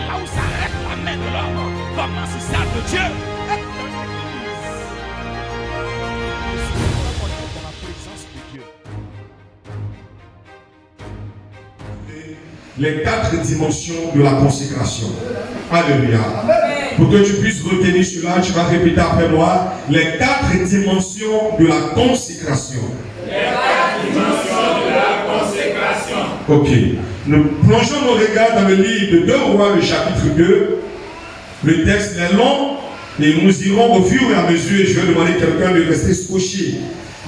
là où s'arrête la main de l'homme, commence celle de Dieu. Dans la présence de Dieu. Les 4 dimensions de la consécration. Alléluia. Pour que tu puisses retenir cela, tu vas répéter après moi. Les 4 dimensions de la consécration. Les 4 dimensions de la consécration. Ok. Nous plongeons nos regards dans le livre de 2 Rois, le chapitre 2. Le texte est long et nous irons au fur et à mesure. Et je vais demander à quelqu'un de rester scotché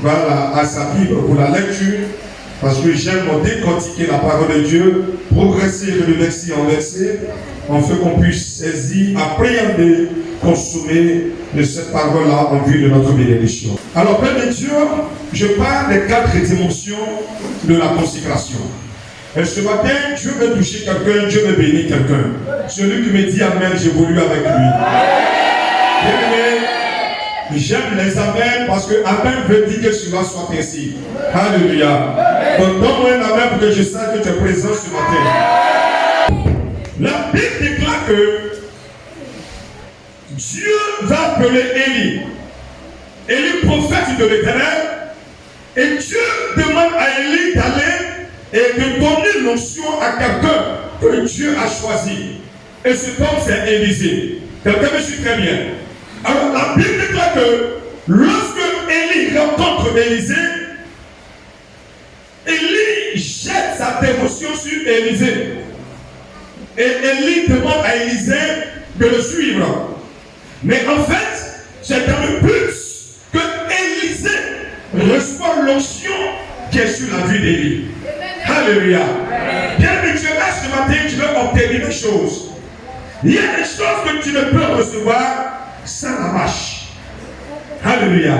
à sa Bible pour la lecture. Parce que j'aime décortiquer la parole de Dieu, progresser de verset en verset, afin qu'on puisse saisir, appréhender, consommer de cette parole-là en vue de notre bénédiction. Alors, Père de Dieu, je parle des 4 dimensions de la consécration. Et ce matin, Dieu veut toucher quelqu'un, Dieu veut bénir quelqu'un. Celui qui me dit Amen, j'évolue avec lui. Bien-aimé, j'aime les amens parce que Amen veut dire que cela soit ainsi. Alléluia. Donc donne-moi un Amen pour que je sache que tu es présent ce matin. La Bible déclare que Dieu va appeler Élie. Élie, prophète de l'Éternel. Et Dieu demande à Élie d'aller et de donner l'onction à quelqu'un que Dieu a choisi. Et cet homme, c'est Élisée. Quelqu'un me suit très bien. Alors la Bible déclare que lorsque Élie rencontre Élisée, Élie jette sa dévotion sur Élisée. Et Élie demande à Élisée de le suivre. Mais en fait, c'est dans le but que Élisée reçoit l'onction qui est sur la vie d'Élie. Alléluia. Bien que tu es là ce matin, tu veux obtenir des choses. Il y a des choses que tu ne peux recevoir sans la marche. Alléluia.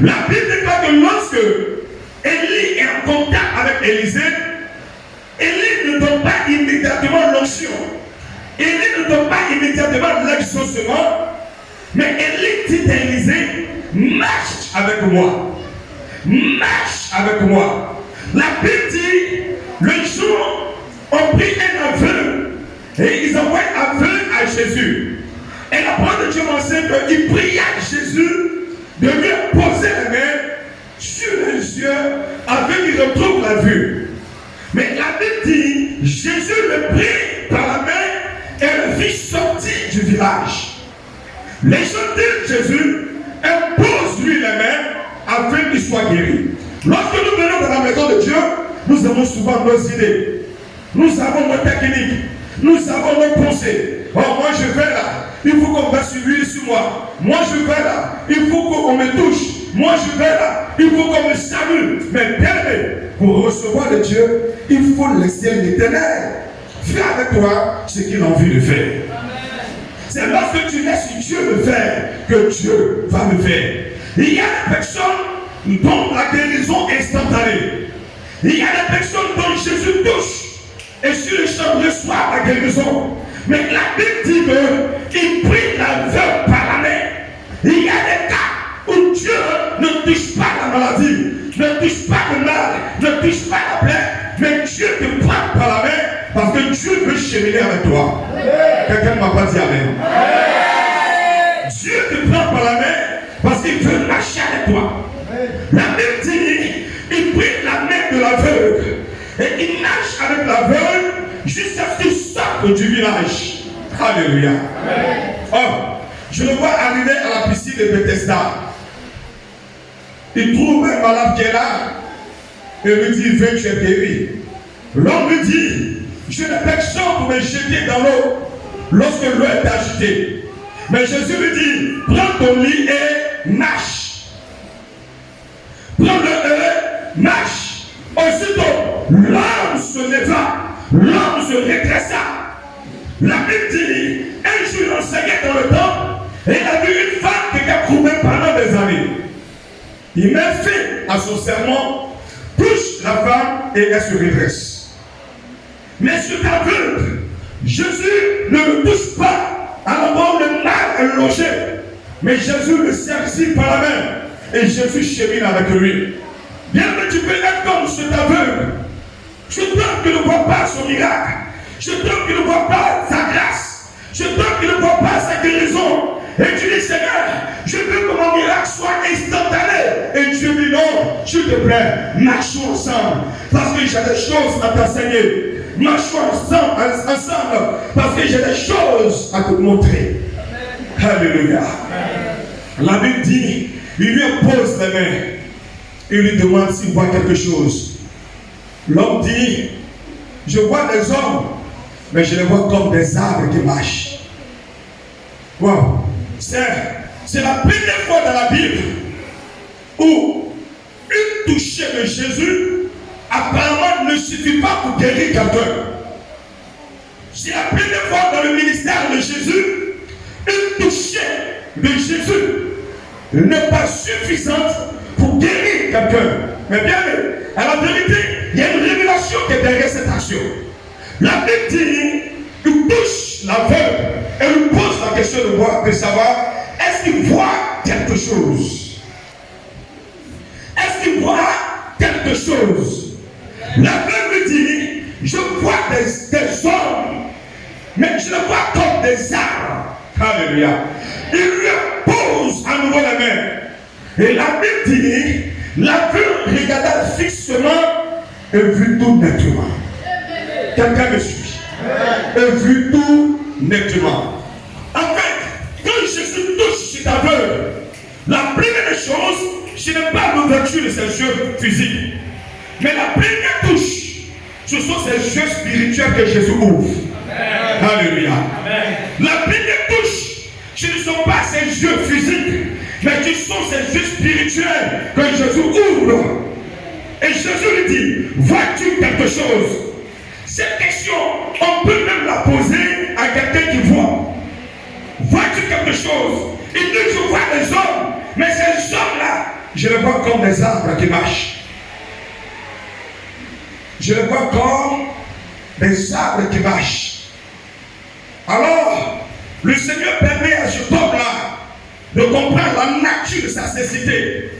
La Bible déclare que lorsque Élie est en contact avec Élisée, Élie ne donne pas immédiatement l'onction. Élie ne donne pas immédiatement l'exaucement. Mais Élie dit à Élisée, marche avec moi. Marche avec moi. La Bible dit, le jour, on prit un aveugle et ils envoient un aveugle à Jésus. Et la parole de Dieu m'enseigne qu'il pria Jésus de lui poser la main sur les yeux afin qu'il retrouve la vue. Mais la Bible dit, Jésus le prit par la main et le fit sortir du village. Les gens disent Jésus, impose-lui les mains afin qu'il soit guéri. Lorsque nous venons dans la maison de Dieu, nous avons souvent nos idées, nous avons nos techniques, nous avons nos pensées. Oh, moi je vais là, il faut qu'on fasse l'huile sur moi. Moi je vais là, il faut qu'on me touche. Moi je vais là, il faut qu'on me salue. Mais bien, pour recevoir de Dieu, il faut laisser l'Éternel faire avec toi ce qu'il a envie de faire. C'est lorsque tu laisses Dieu le faire que Dieu va le faire. Il y a des personnes dont la guérison est instantanée. Il y a des personnes dont Jésus touche et sur le champ reçoit la guérison. Mais la Bible dit qu'il prit l'aveugle par la main. Il y a des cas où Dieu ne touche pas la maladie, ne touche pas le mal, ne touche pas la plaie, mais Dieu te prend par la main parce que Dieu veut cheminer avec toi. Quelqu'un ne m'a pas dit Amen. Dieu te prend par la main parce qu'il veut marcher avec toi. La Bible dit, il prit la main de l'aveugle et il marche avec l'aveugle jusqu'à ce qu'il sorte du village. Alléluia. Oh, je le vois arriver à la piscine de Bethesda. Il trouve un malade qui est là et lui dit, veux tu es guéri. L'homme lui dit, je n'ai personne pour me jeter dans l'eau lorsque l'eau est agitée. Mais Jésus lui dit, prends ton lit et marche. Prends le marche. Aussitôt, l'homme se leva, l'homme se redressa. La Bible dit, un jour il enseignait dans le temple et il a vu une femme qui était courbée pendant des années. Il met fin à son serment, touche la femme et elle se redresse. Mais cet aveugle, Jésus ne le touche pas à l'endroit où le mal est logé. Mais Jésus le saisit par la main et Jésus chemine avec lui. Bien que tu peux être comme cet aveugle, tu peux que ne vois pas son miracle. Je t'aime qui ne voit pas sa grâce. Je t'aime qui ne voit pas sa guérison. Et tu dis, Seigneur, je veux que mon miracle soit instantané. Et Dieu dit, non, s'il te plaît, marchons ensemble. Parce que j'ai des choses à t'enseigner. Marchons ensemble. Parce que j'ai des choses à te montrer. Alléluia. La Bible dit, il lui impose les mains. Il lui demande s'il voit quelque chose. L'homme dit, je vois des hommes, mais je les vois comme des arbres qui marchent. Wow. C'est la première fois dans la Bible où une touchée de Jésus apparemment ne suffit pas pour guérir quelqu'un. C'est la première fois dans le ministère de Jésus, une touchée de Jésus n'est pas suffisante pour guérir quelqu'un. Mais bien, à la vérité, il y a une révélation qui est derrière cette action. La Bible dit, il touche l'aveugle et lui pose la question de savoir, est-ce qu'il voit quelque chose? Est-ce qu'il voit quelque chose? L'aveugle dit, je vois des hommes, mais je les vois comme des arbres. Alléluia. Il lui pose à nouveau la main. Et la Bible dit, l'aveugle regarda fixement et vit tout nettement. Quelqu'un me suit. Et vit tout nettement. En fait, quand Jésus touche cet aveugle, la première chose, ce n'est pas l'ouverture de ses yeux physiques. Mais la première touche, ce sont ces yeux spirituels que Jésus ouvre. Alléluia. La première touche, ce ne sont pas ses yeux physiques, mais ce sont ses yeux spirituels que Jésus ouvre. Et Jésus lui dit, vois-tu quelque chose? Cette question, on peut même la poser à quelqu'un qui voit. Vois-tu quelque chose? Il dit, je vois des hommes, mais ces hommes-là, je les vois comme des arbres qui marchent. Je les vois comme des arbres qui marchent. Alors, le Seigneur permet à ce homme-là de comprendre la nature de sa cécité,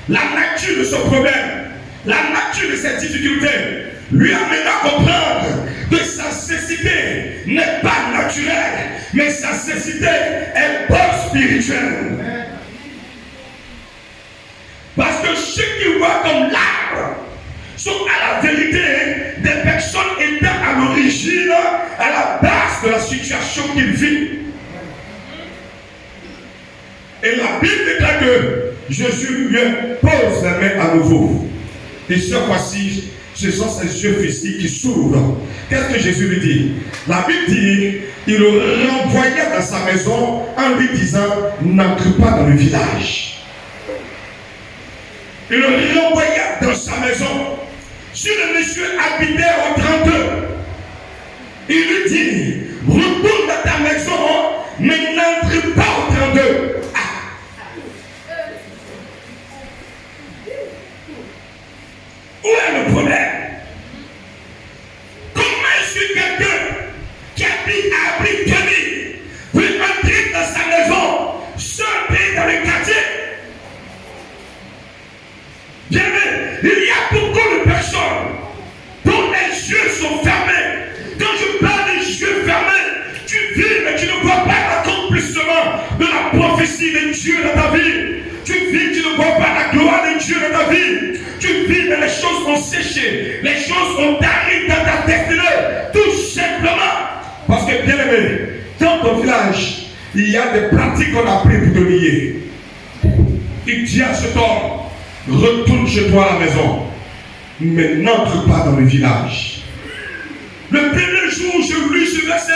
la nature de son problème, la nature de ses difficultés. Lui amène à comprendre que sa cécité n'est pas naturelle, mais sa cécité est bonne spirituelle. Parce que ceux qui voient comme l'arbre sont à la vérité des personnes étant à l'origine, à la base de la situation qu'ils vivent. Et la Bible déclare que Jésus lui pose la main à nouveau. Et cette fois-ci, ce sont ses yeux physiques qui s'ouvrent. Qu'est-ce que Jésus lui dit? La Bible dit, il le renvoya dans sa maison en lui disant, n'entre pas dans le village. Il le renvoya dans sa maison. Si le monsieur habitait au 32, il lui dit, retourne dans ta maison, mais n'entre pas au 32. Où est le problème? Comment est-ce que quelqu'un qui habite à Brittany peut entrer dans sa maison sans payer dans le quartier? Bien, il y a beaucoup de personnes dont les yeux sont fermés. Quand je parle des yeux fermés, tu vis mais tu ne vois pas l'accomplissement de la prophétie de Dieu dans ta vie. Tu vis, tu ne vois pas la gloire de Dieu dans ta vie. Tu vis, mais les choses ont séché. Les choses ont taré dans ta destinée. Tout simplement. Parce que, bien aimé, dans ton village, il y a des pratiques qu'on a prises pour te lier. Il dit à cet homme, retourne chez toi à la maison, mais n'entre pas dans le village. Le premier jour où je lis ce verset,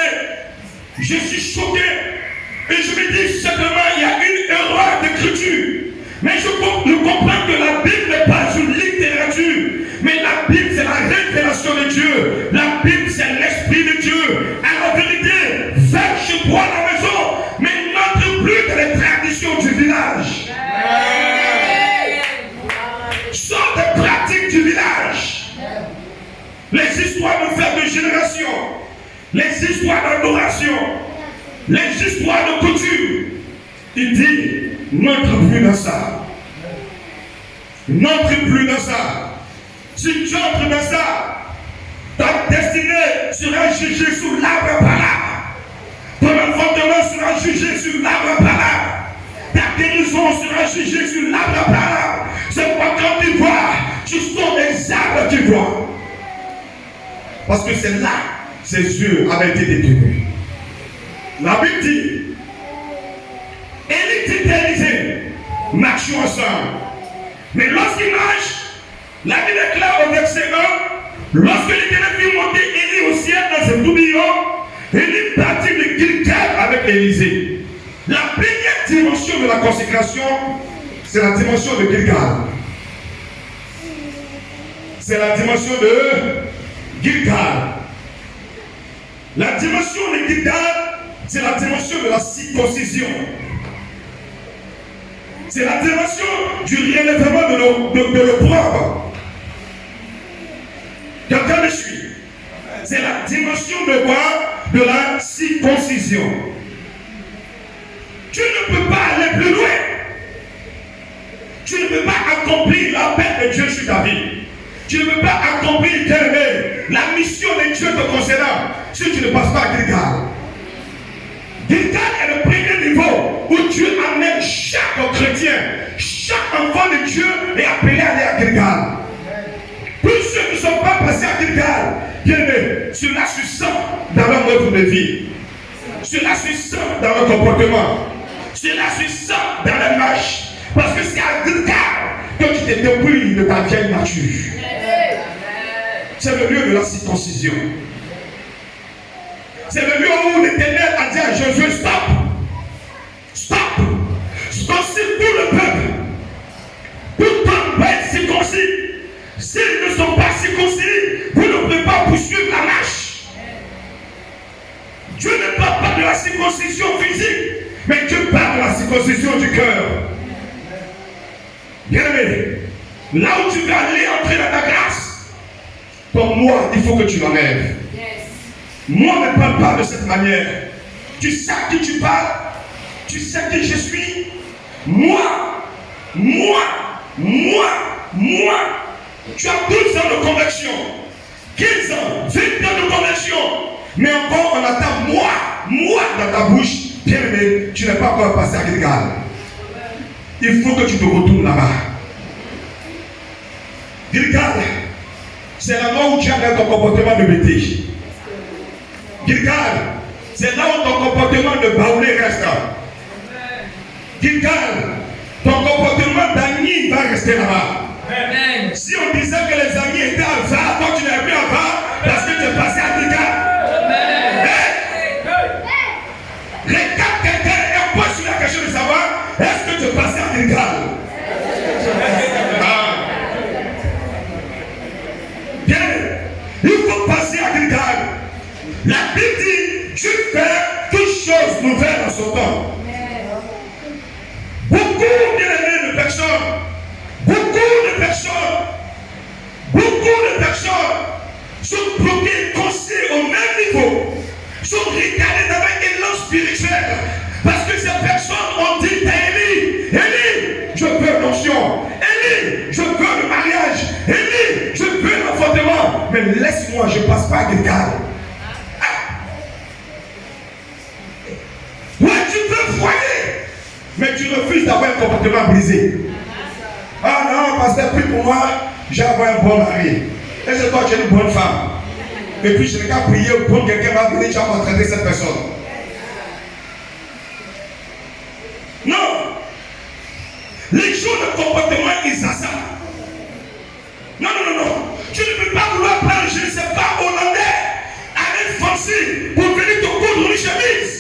je suis choqué. Et je me dis simplement, il y a une erreur d'écriture. Mais je comprends que la Bible n'est pas une littérature. Mais la Bible, c'est la révélation de Dieu. La Bible, c'est l'Esprit de Dieu. À la vérité, va chez toi à la maison, mais n'entre plus dans les traditions du village. Sors des pratiques du village. Les histoires de fêtes de génération, les histoires d'adoration, les histoires de couture. Il dit, n'entre plus dans ça. N'entre plus dans ça. Si tu entres dans ça, Ta destinée sera jugée sur l'arbre par l'arbre. Ton enfantement sera jugé sur l'arbre par l'arbre. Ta guérison sera jugée sur l'arbre par l'arbre. C'est pas quand tu vois, ce sont des arbres qui voient. Parce que c'est là ses yeux avaient été détenus. La Bible dit, Élie dit à Élisée, marchons ensemble. Mais lorsqu'il marche, la Bible déclare au verset 1, lorsque l'Éternel fit monter Élie au ciel dans un tourbillon, Élie partit de Gilgal avec Élisée. La première dimension de la consécration, c'est la dimension de Gilgal. C'est la dimension de Gilgal. La dimension de Gilgal, c'est la dimension de la circoncision. C'est la dimension du relèvement de l'opprobre. Quelqu'un me suit? C'est la dimension de quoi? De la circoncision. Tu ne peux pas aller plus loin. Tu ne peux pas accomplir l'appel de Dieu sur ta vie. Tu ne peux pas accomplir la mission de Dieu te concernant si tu ne passes pas à Gilgal. Gilgal est le premier niveau où Dieu amène chaque chrétien, chaque enfant de Dieu est appelé à aller à Gilgal. Tous ceux qui ne sont pas passés à Gilgal, bien aimés, cela se sent dans leur œuvre de vie. Cela se sent dans leur comportement. Cela se sent dans la marche. Parce que c'est à Gilgal que tu t'es dépouillé de ta vieille nature. C'est le lieu de la circoncision. C'est le lieu où l'Éternel a dit à Josué, stop. Stop. Circoncis tout le peuple. Tout le peuple va être circoncis. S'ils ne sont pas circoncis, vous ne pouvez pas poursuivre la marche. Dieu ne parle pas de la circoncision physique, mais Dieu parle de la circoncision du cœur. Bien aimé, là où tu vas aller entrer dans ta grâce, pour moi, il faut que tu l'enlèves. Moi, ne parle pas de cette manière. Tu sais à qui tu parles. Tu sais qui je suis. Moi. Tu as 12 ans de conversion. 15 ans, 20 ans de conversion. Mais encore, on attend moi dans ta bouche. Bien aimé, tu n'es pas encore passé à Gilgal. Il faut que tu te retournes là-bas. Gilgal, c'est là où tu as ton comportement de bêtise. Gilgal, c'est là où ton comportement de baoulé reste. Gilgal, ton comportement d'agni va rester là-bas. Amen. Si on disait que les agnis étaient à Var, toi tu n'es plus à Var parce que tu es passé à Gilgal. Regarde quelqu'un et pose sur la question de savoir est-ce que tu es passé à Gilgal. Bien, il faut passer à Gilgal. La Bible dit, Dieu fait toutes choses nouvelles en son temps. Beaucoup de personnes sont bloquées, coincées au même niveau, sont regardées dans un élan spirituel. Parce que ces personnes ont dit à Élie, je veux l'onction. Élie, je veux le mariage. Élie, je veux l'enfantement. Mais laisse-moi, je ne passe pas à Gilgal. Tu peux foyer, mais tu refuses d'avoir un comportement brisé. Ah non, parce que plus pour moi, j'ai avoir un bon mari. Et c'est toi, tu es une bonne femme. Et puis je n'ai qu'à prier pour que quelqu'un va venir, tu vas maltraiter cette personne. Non. Les gens de comportement, ils s'assemblent. Non. Tu ne peux pas vouloir prendre, je ne sais pas, hollandais, avec Francis, pour venir te coudre une chemise.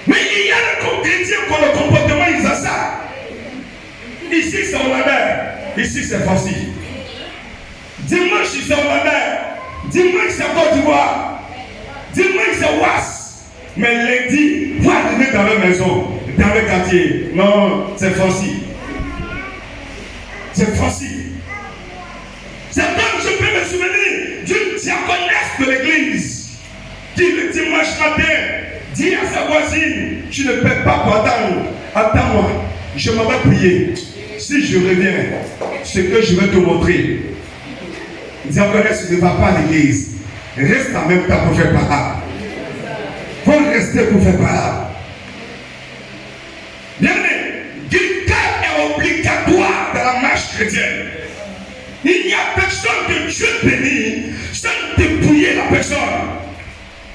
Mais il y a le chrétien quand le comportement il a ça. Ici c'est hollandais, ici c'est Francis. Dimanche c'est hollandais, dimanche c'est Côte d'Ivoire, dimanche c'est Was. Mais lundi, vous arrivez dans la maison, dans le quartier. Non, c'est Francis. C'est Francis. C'est comme je peux me souvenir d'une diaconesse de l'église qui le dimanche matin dit à sa voisine, tu ne peux pas pour attendre. Attends-moi, je m'en vais prier. Si je reviens, ce que je vais te montrer. Dis encore, tu ne vas pas à l'église. Reste en même temps pour faire parade. Il faut rester pour faire parade. Bien aimé, quelqu'un est obligatoire dans la marche chrétienne. Il n'y a personne que Dieu bénit sans dépouiller la personne.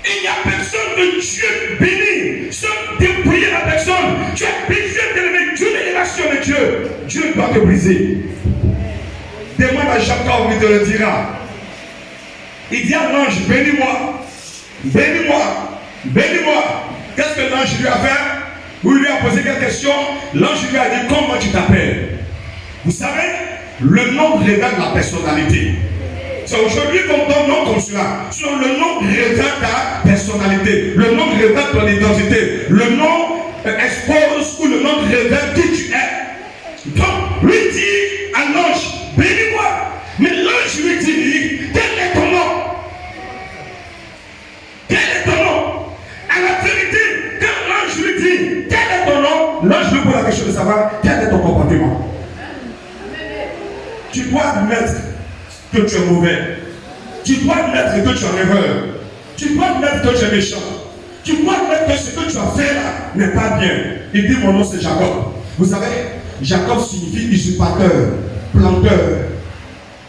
Il n'y a personne que Dieu bénit sans dépouiller la personne. Tu as besoin d'élever Dieu, des relations avec Dieu. Dieu doit te briser. Demande à Jacob, il te le dira. Il dit à l'ange, bénis-moi, bénis-moi, bénis-moi. Qu'est-ce que l'ange lui a fait? Ou il lui a posé quelques questions. L'ange lui a dit, comment tu t'appelles? Vous savez, le nom révèle la personnalité. C'est aujourd'hui qu'on donne nom comme cela. Sur le nom révèle ta personnalité. Le nom révèle ton identité. Le nom expose ou le nom révèle qui tu es. Donc, lui dit à l'ange, bénis-moi. Mais l'ange lui dit, quel est ton nom? Quel est ton nom? À la vérité, quand l'ange lui dit, quel est ton nom? L'ange lui pose la question de savoir, quel est ton comportement? Tu dois admettre que tu es mauvais. Tu dois admettre que tu es rêveur. Tu dois admettre que tu es méchant. Tu dois admettre que ce que tu as fait là n'est pas bien. Il dit, mon nom c'est Jacob. Vous savez, Jacob signifie usurpateur, planteur.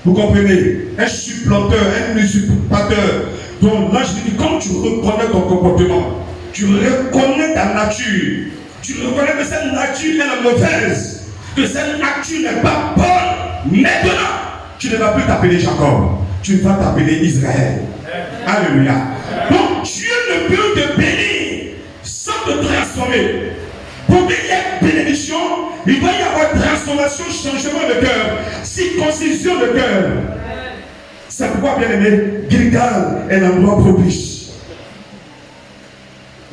Vous comprenez? Un supplanteur, un usurpateur. Donc là, je dis, quand tu reconnais ton comportement, tu reconnais ta nature, tu reconnais que cette nature est mauvaise, que cette nature n'est pas bonne, maintenant, tu ne vas plus t'appeler Jacob, tu vas t'appeler Israël. Alléluia. Donc Dieu ne peut te bénir sans te transformer. Pour qu'il y ait bénédiction, il doit y avoir transformation, changement de cœur, circoncision de cœur. C'est pourquoi, bien aimé, Gilgal est l'endroit propice.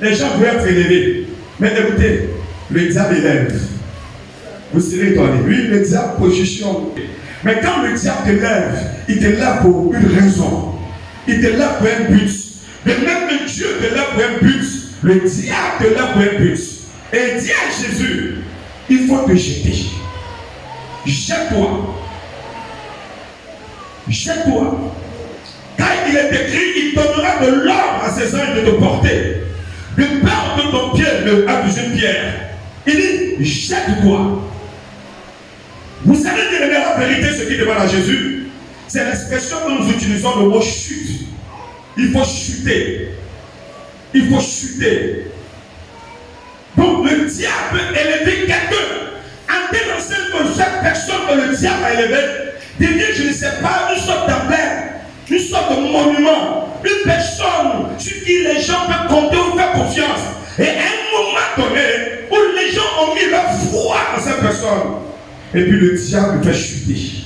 Les gens veulent être élevés. Mais écoutez, le diable élève. Vous serez étonné. Oui, le diable positionne. Mais quand le diable t'élève, il t'élève pour une raison. Il t'élève pour un but. De même que Dieu t'élève pour un but, le diable t'élève pour un but. Et il dit à Jésus, il faut te jeter. Jette-toi. Jette-toi. Car il est écrit, il donnera de l'or à ses anges de te porter. De peur de ton pied à une pierre. Il dit, jette-toi. Vous savez dire la vérité, ce qui demande à Jésus, c'est l'expression que nous utilisons le mot chute. Il faut chuter. Il faut chuter. Donc le diable élever quelqu'un. En dénonçant que chaque personne que le diable a élevé devient, je ne sais pas, une sorte d'emblème, une sorte de monument, une personne sur qui les gens peuvent compter ou faire confiance. Et à un moment donné, où les gens ont mis leur foi dans cette personne, et puis le diable fait chuter.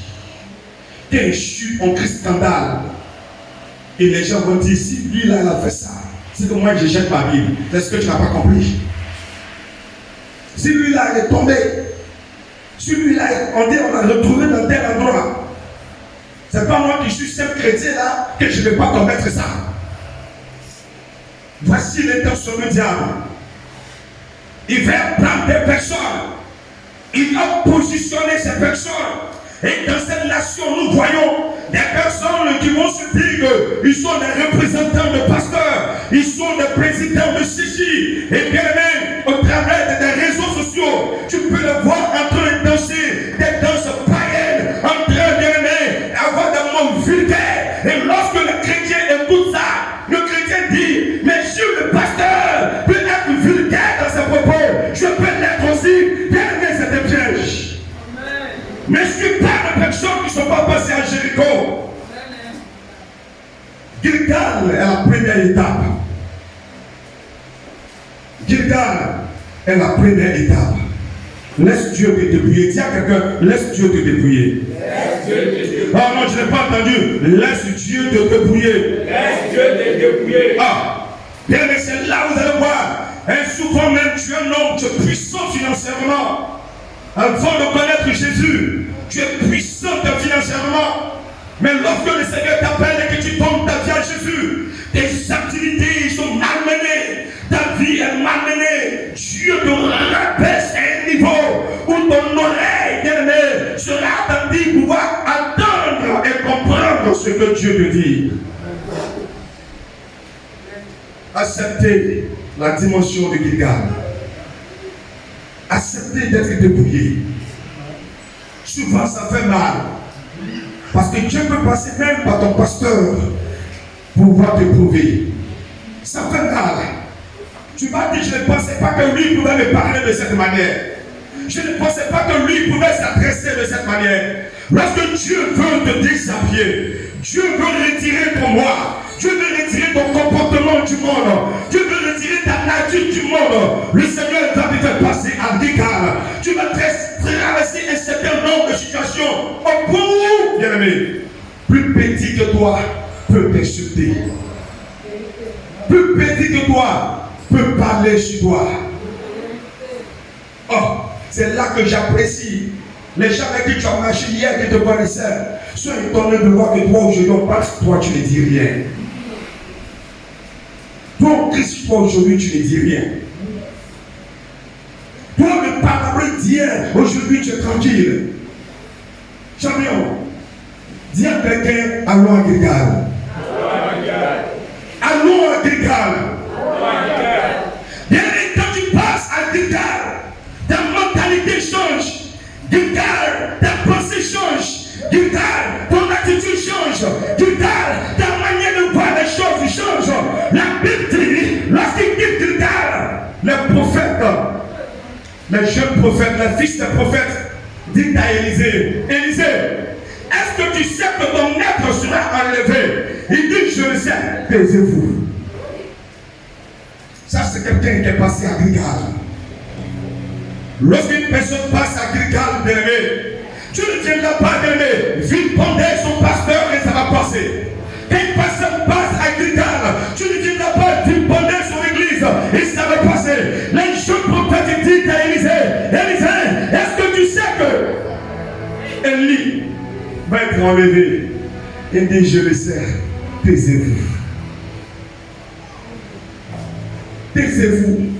Quel chute, on crie scandale. Et les gens vont dire, si lui là, il a fait ça, c'est que moi je jette ma Bible. Est-ce que tu n'as pas compris? Si lui là, il est tombé, si lui là, on dit, on l'a retrouvé dans tel endroit, c'est pas moi qui suis seul chrétien là, que je ne vais pas commettre ça. Voici l'intention du diable. Il va prendre des personnes. Il a positionné ces personnes. Et dans cette nation, nous voyons des personnes qui vont se dire qu'ils sont des représentants de pasteurs, ils sont des présidents de ceci. Et bien même, au travers des réseaux sociaux, tu peux les voir en train de danser des danses païennes, en train d'avoir des mots vulgaires. Et lorsque le chrétien écoute ça, le chrétien dit, mais si le pasteur peut être vulgaire dans ses propos, je peux l'être aussi. Bien aimé, c'est un piège. Mais je suis pas de personnes qui ne sont pas passées à Jéricho. Gilgal est la première étape. Gilgal est la première étape. Laisse Dieu te débrouiller. Dis à quelqu'un, laisse Dieu te débrouiller. Oh non, je n'ai pas entendu. Laisse Dieu te débrouiller. Laisse Dieu te débrouiller. Ah, bien, mais c'est là où vous allez voir. Et souvent même, tu es un homme, tu es puissant financièrement. Avant de connaître Jésus, tu es puissant financièrement. Mais lorsque le Seigneur t'appelle et que tu tombes ta vie à Jésus, tes activités sont malmenées, ta vie est malmenée. Dieu te rabaisse à un niveau où ton oreille, bien-aimée, sera attendue pour pouvoir entendre et comprendre ce que que Dieu te dit. Acceptez la dimension de Gilgal. Acceptez d'être dépouillé. Souvent ça fait mal. Parce que Dieu peut passer même par ton pasteur pour pouvoir t'éprouver. Ça fait mal. Tu vas dire, je ne pensais pas que lui pouvait me parler de cette manière. Je ne pensais pas que lui pouvait s'adresser de cette manière. Lorsque Dieu veut te déshabiller, Dieu veut retirer ton moi, Dieu veut retirer ton comportement du monde, Dieu veut retirer ta nature du monde, le Seigneur va te faire passer à Gilgal. Tu vas traverser un certain nombre de situations au point où, bien aimé, plus petit que toi peut t'insulter. Plus petit que toi peut parler sur toi. Oh, c'est là que j'apprécie les gens avec qui tu as marché hier qui te connaissaient. Sont étonnés de voir que toi aujourd'hui on parle, toi tu ne dis rien. Toi en Christ, toi aujourd'hui tu ne dis rien. Toi le parole d'hier, aujourd'hui tu es tranquille. Champion, dis à quelqu'un, allons à Gilgal. Allons à Gilgal. Bien, quand tu passes à Gilgal, ta mentalité change. Gilgal, ta pensée change. Gilgal, ton attitude change. Gilgal, ta manière de voir les choses change. La Bible dit, lorsqu'il quitte Gilgal, les prophètes, les jeunes prophètes, les fils des prophètes, disent à Élisée, Élisée, est-ce que tu sais que ton être sera enlevé? Il dit, je le sais, taisez-vous. Ça, c'est quelqu'un qui est passé à Gilgal. Lorsqu'une personne passe à Gilgal, bien-aimé, tu ne viendras pas, bien-aimé, vilipender son pasteur et ça va passer. Quand une personne passe à Gilgal, tu ne viendras pas vilipender son église et ça va passer. Les jeunes prophètes disent à Élisée, Élisée, est-ce que tu sais que Élie va être enlevé? Il dit, je le sais, taisez-vous. Taisez-vous.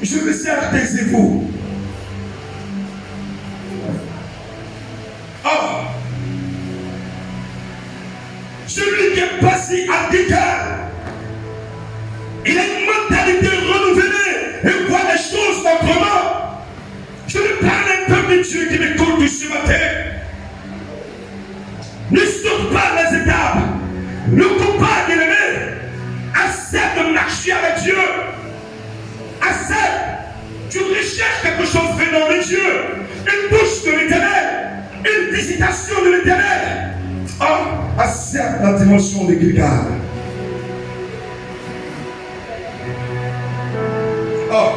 Je le sais, taisez-vous. Oh! Celui qui est passé à Gilgal, il a une mentalité renouvelée et voit les choses autrement. Je ne parle un peu de Dieu qui m'écoute ce matin. Ne saute pas les étapes. Ne coupe pas de l'aimer. Accepte de marcher avec Dieu. Accepte. Tu recherches quelque chose venant de Dieu. Une bouche de l'Éternel. Une visitation de l'Éternel. Oh, accepte la dimension de Gilgal. Oh,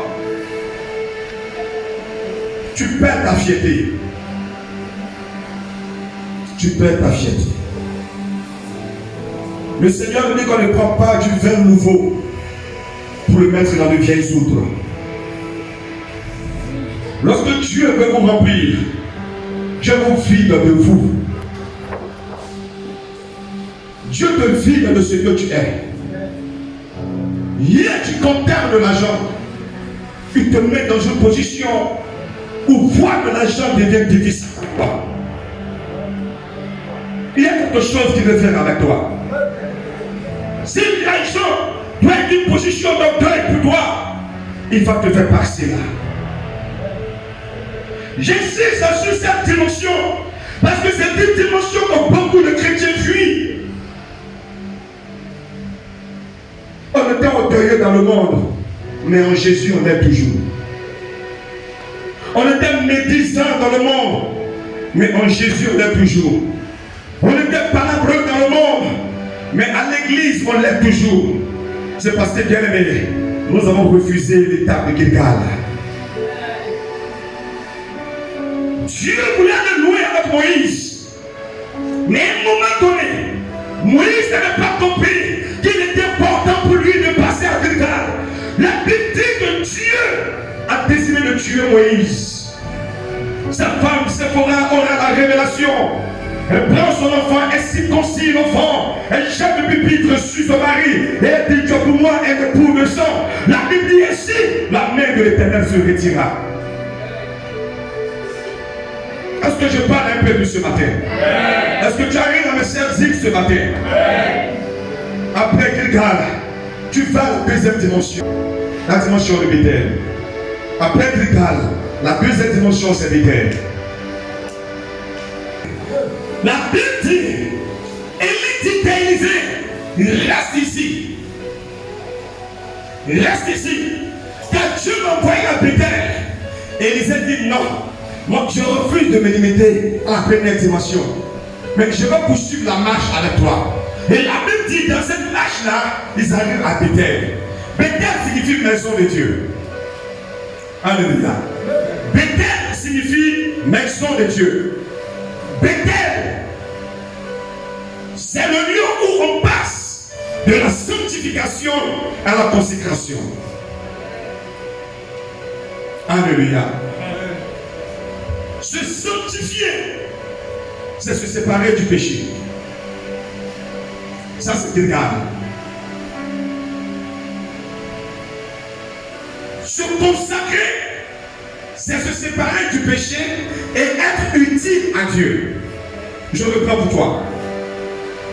tu perds ta fierté. Tu perds ta fierté. Le Seigneur dit qu'on ne prend pas du vin nouveau pour le mettre dans de vieilles outres. Lorsque Dieu veut vous remplir, Dieu vous vide de vous. Dieu te vide de ce que tu es. Hier, tu conternes de l'argent. Il te met dans une position où voir de l'argent devient difficile. Il y a quelque chose qui veut faire avec toi. Si l'argent doit être une position d'orgueil pour toi, il va te faire passer là. J'insiste sur cette dimension parce que c'est une dimension que beaucoup de chrétiens fuient. On était orgueilleux dans le monde, mais en Jésus on est toujours. On était médisant dans le monde, mais en Jésus on est toujours. On était palabreux dans le monde, mais à l'église on l'est toujours. C'est parce que, bien aimé, nous avons refusé l'étape de Gilgal. Dieu voulait le louer avec Moïse. Mais à un moment donné, Moïse n'avait pas compris qu'il était important pour lui de passer à Gilgal. La Bible dit que Dieu a décidé de tuer Moïse. Sa femme Séphora aura la révélation. Elle prend son enfant, elle circoncise l'enfant, elle jette le pupitre sur son mari et elle dit, Dieu pour moi est le pour de sang. La Bible dit ainsi, la main de l'Éternel se retira. Est-ce que je parle un peu de ce matin? Est-ce que tu arrives à me servir ce matin? Après Gilgal, tu vas à la deuxième dimension. La dimension de Bethel. Après Gilgal, la deuxième dimension c'est Bethel. La Bible dit, Élie dit à Élisée, reste ici. Reste ici. Car Dieu m'a envoyé à Bethel. Élisée dit non. Moi, je refuse de me limiter à la première dimension. Mais je vais poursuivre la marche avec toi. Et la Bible dit, dans cette marche-là, ils arrivent à Bethel. Bethel signifie maison de Dieu. Alléluia. Bethel signifie maison de Dieu. Bethel, c'est le lieu où on passe de la sanctification à la consécration. Alléluia. Se sanctifier, c'est se séparer du péché. Ça, c'est qu'il garde. Se consacrer, c'est se séparer du péché et être utile à Dieu. Je reprends pour toi.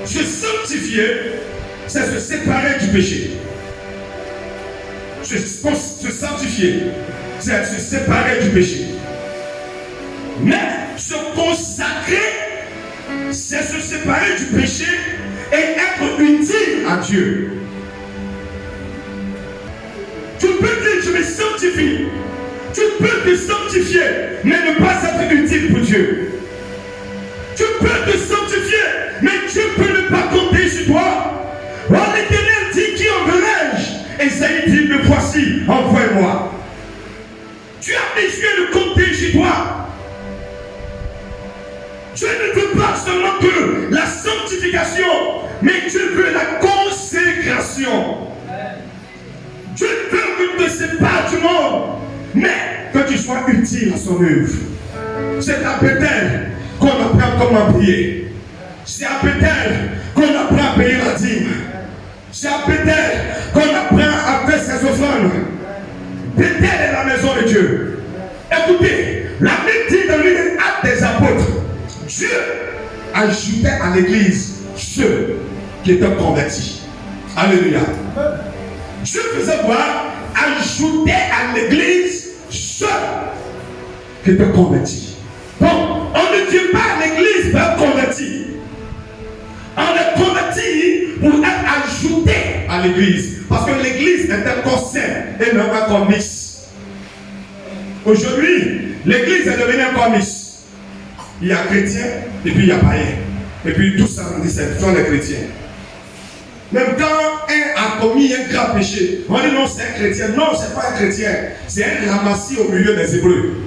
Se sanctifier, c'est se séparer du péché. Se sanctifier, c'est se séparer du péché. Mais se consacrer, c'est se séparer du péché et être utile à Dieu. Tu peux dire je me sanctifie. Tu peux te sanctifier, mais ne pas être utile pour Dieu. Tu peux te sanctifier, mais Dieu peut ne pas compter sur toi. Oh, l'Éternel dit, qui enverrai-je? Esaïe dit, me voici, envoie-moi. Tu as besoin de compter sur toi. Dieu ne veut pas seulement que la sanctification, mais Dieu veut la consécration. Dieu veut que tu ne te sépares du monde, mais que tu sois utile à son œuvre. C'est à Bethel qu'on apprend comment prier. C'est à Bethel qu'on apprend à payer la dîme. C'est à Bethel qu'on apprend à faire ses offrandes. Bethel est la maison de Dieu. Écoutez, la Bible dit dans l'une Actes des apôtres, Dieu ajoutait à l'église ceux qui étaient convertis. Alléluia. Dieu faisait voir, ajouter à l'église ceux qui étaient convertis. Donc, on ne dit pas à l'église d'être converti. On est converti pour être ajouté à l'église. Parce que l'église est un corps saint et non un corps mixte. Aujourd'hui, l'église est devenue un corps mixte. Il y a chrétiens et puis il y a païens. Et puis tout ça, on dit c'est sont les chrétiens. Même quand un a commis un grave péché, on dit non, c'est un chrétien. Non, c'est pas un chrétien. C'est un ramassis au milieu des Hébreux.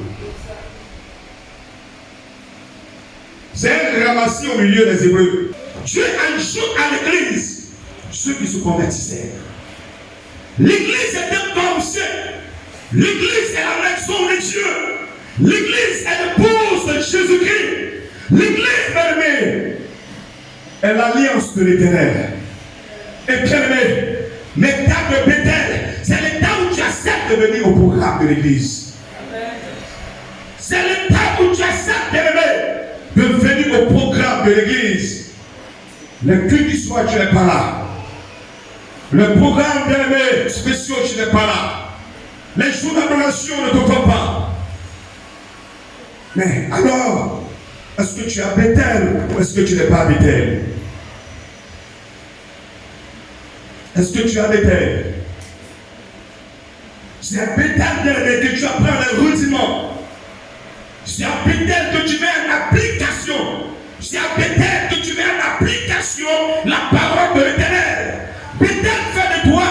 C'est un ramassis au milieu des Hébreux. Dieu ajoute à l'église ceux qui se convertissaient. L'église est un corps saint. L'église est la maison de Dieu. L'église est l'épouse de Jésus-Christ. L'église, bien-aimée, est l'alliance de l'Éternel. Et bien-aimé, l'état de Bethel, c'est l'état où tu acceptes de venir au programme de l'église. C'est l'état où tu acceptes, bien-aimé, de venir au programme de l'église. Le culte du soir, tu n'es pas là. Le programme, bien-aimé, spécial, tu n'es pas là. Les jours d'adoration ne te voient pas. Mais alors, est-ce que tu es à Bethel ou est-ce que tu n'es pas à Bethel? Est-ce que tu es à Bethel? C'est à Bethel que tu apprends les rudiments. C'est à Bethel que tu mets en application. C'est à Bethel que tu mets en application la parole de l'Éternel. Bethel fait de toi,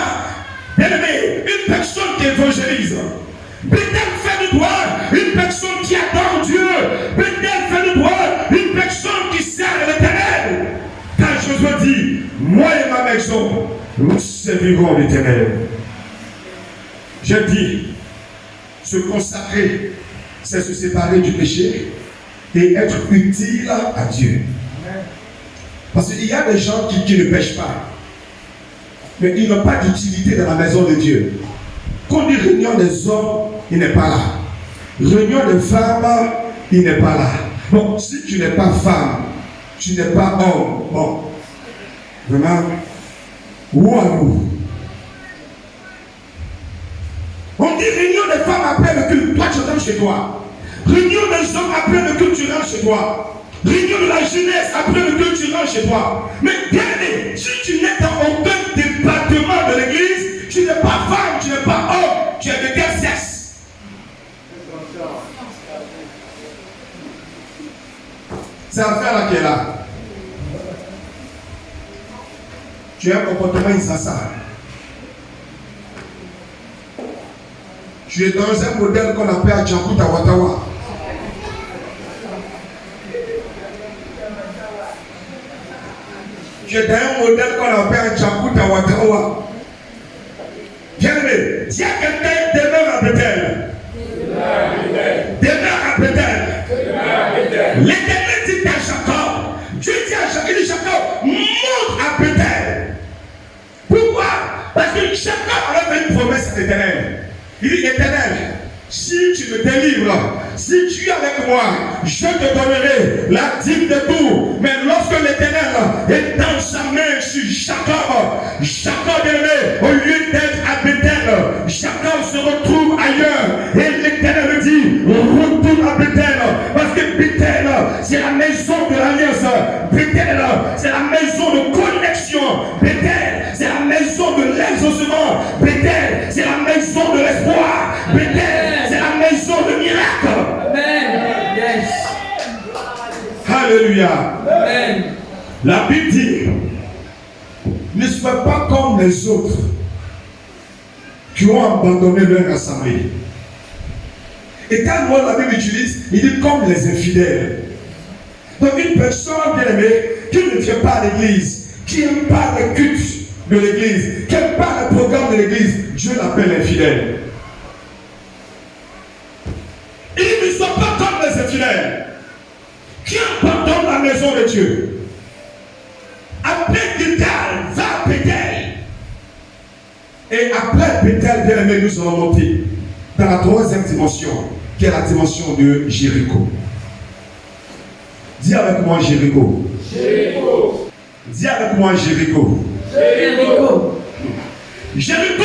bien-aimé, une personne qui évangélise. Bethel fait de toi une personne qui adore Dieu. Bethel fait de toi une personne qui sert l'Éternel. Car Josué dit, moi et ma maison, nous servirons l'Éternel. J'ai dit, se consacrer, c'est se séparer du péché et être utile à Dieu. Parce qu'il y a des gens qui ne pêchent pas, mais ils n'ont pas d'utilité dans la maison de Dieu. Quand on dit réunion des hommes, il n'est pas là. Réunion des femmes, il n'est pas là. Bon, si tu n'es pas femme, tu n'es pas homme, bon, vraiment, où allons-nous? On dit réunion des femmes après le culte, toi tu rentres chez toi. Réunion des hommes après le culte, tu rentres chez toi. Réunion de la jeunesse après le culte, tu rentres chez toi. Mais bien aimé, si tu n'es dans aucun département de l'église, tu n'es pas femme, tu n'es pas homme, tu es de quel sexe? C'est l'affaire là qui est là. Tu as un comportement insensat. Tu es dans un modèle qu'on appelle Django Tawatawa. Tu es dans un modèle qu'on appelle Django Tawatawa. Bien aimé, dis à quelqu'un, demeure à Bethel. Demeure à Bethel. L'Éternel dit à Jacob, Dieu dit à Jacob, il dit Jacob, monte à Bethel. Pourquoi? Parce que Jacob avait fait une promesse à l'Éternel. Il dit, Éternel, si tu me délivres, si tu es avec moi, je te donnerai la dîme de tout. Mais lorsque l'Éternel est dans sa main sur Jacob aimé, au lieu d'être à Bethel, Jacob se retrouve ailleurs. Et l'Éternel dit, retourne à Bethel. Parce que Bethel, c'est la maison de l'alliance. Bethel, c'est la maison de connexion. Bethel, c'est la maison de l'exaucement. Bethel, c'est la maison de l'espoir. Bethel, c'est la maison de miracle. Amen. Yes. Alléluia. Amen. La Bible dit, ne sois pas comme les autres qui ont abandonné leur assemblée. Et quand moi la Bible utilise, il dit comme les infidèles. Donc une personne bien aimée qui ne vient pas à l'église, qui n'aime pas le culte de l'église, qui n'aime pas le programme de l'église, Dieu l'appelle infidèle. Il ne sont pas comme les infidèles qui abandonnent la maison de Dieu. Après Bethel, va à Bethel. Et après Bethel, bien aimé, nous allons monter dans la troisième dimension, qui est la dimension de Jéricho. Dis avec moi Jéricho. Jéricho. Dis avec moi Jéricho. Jéricho. Jéricho,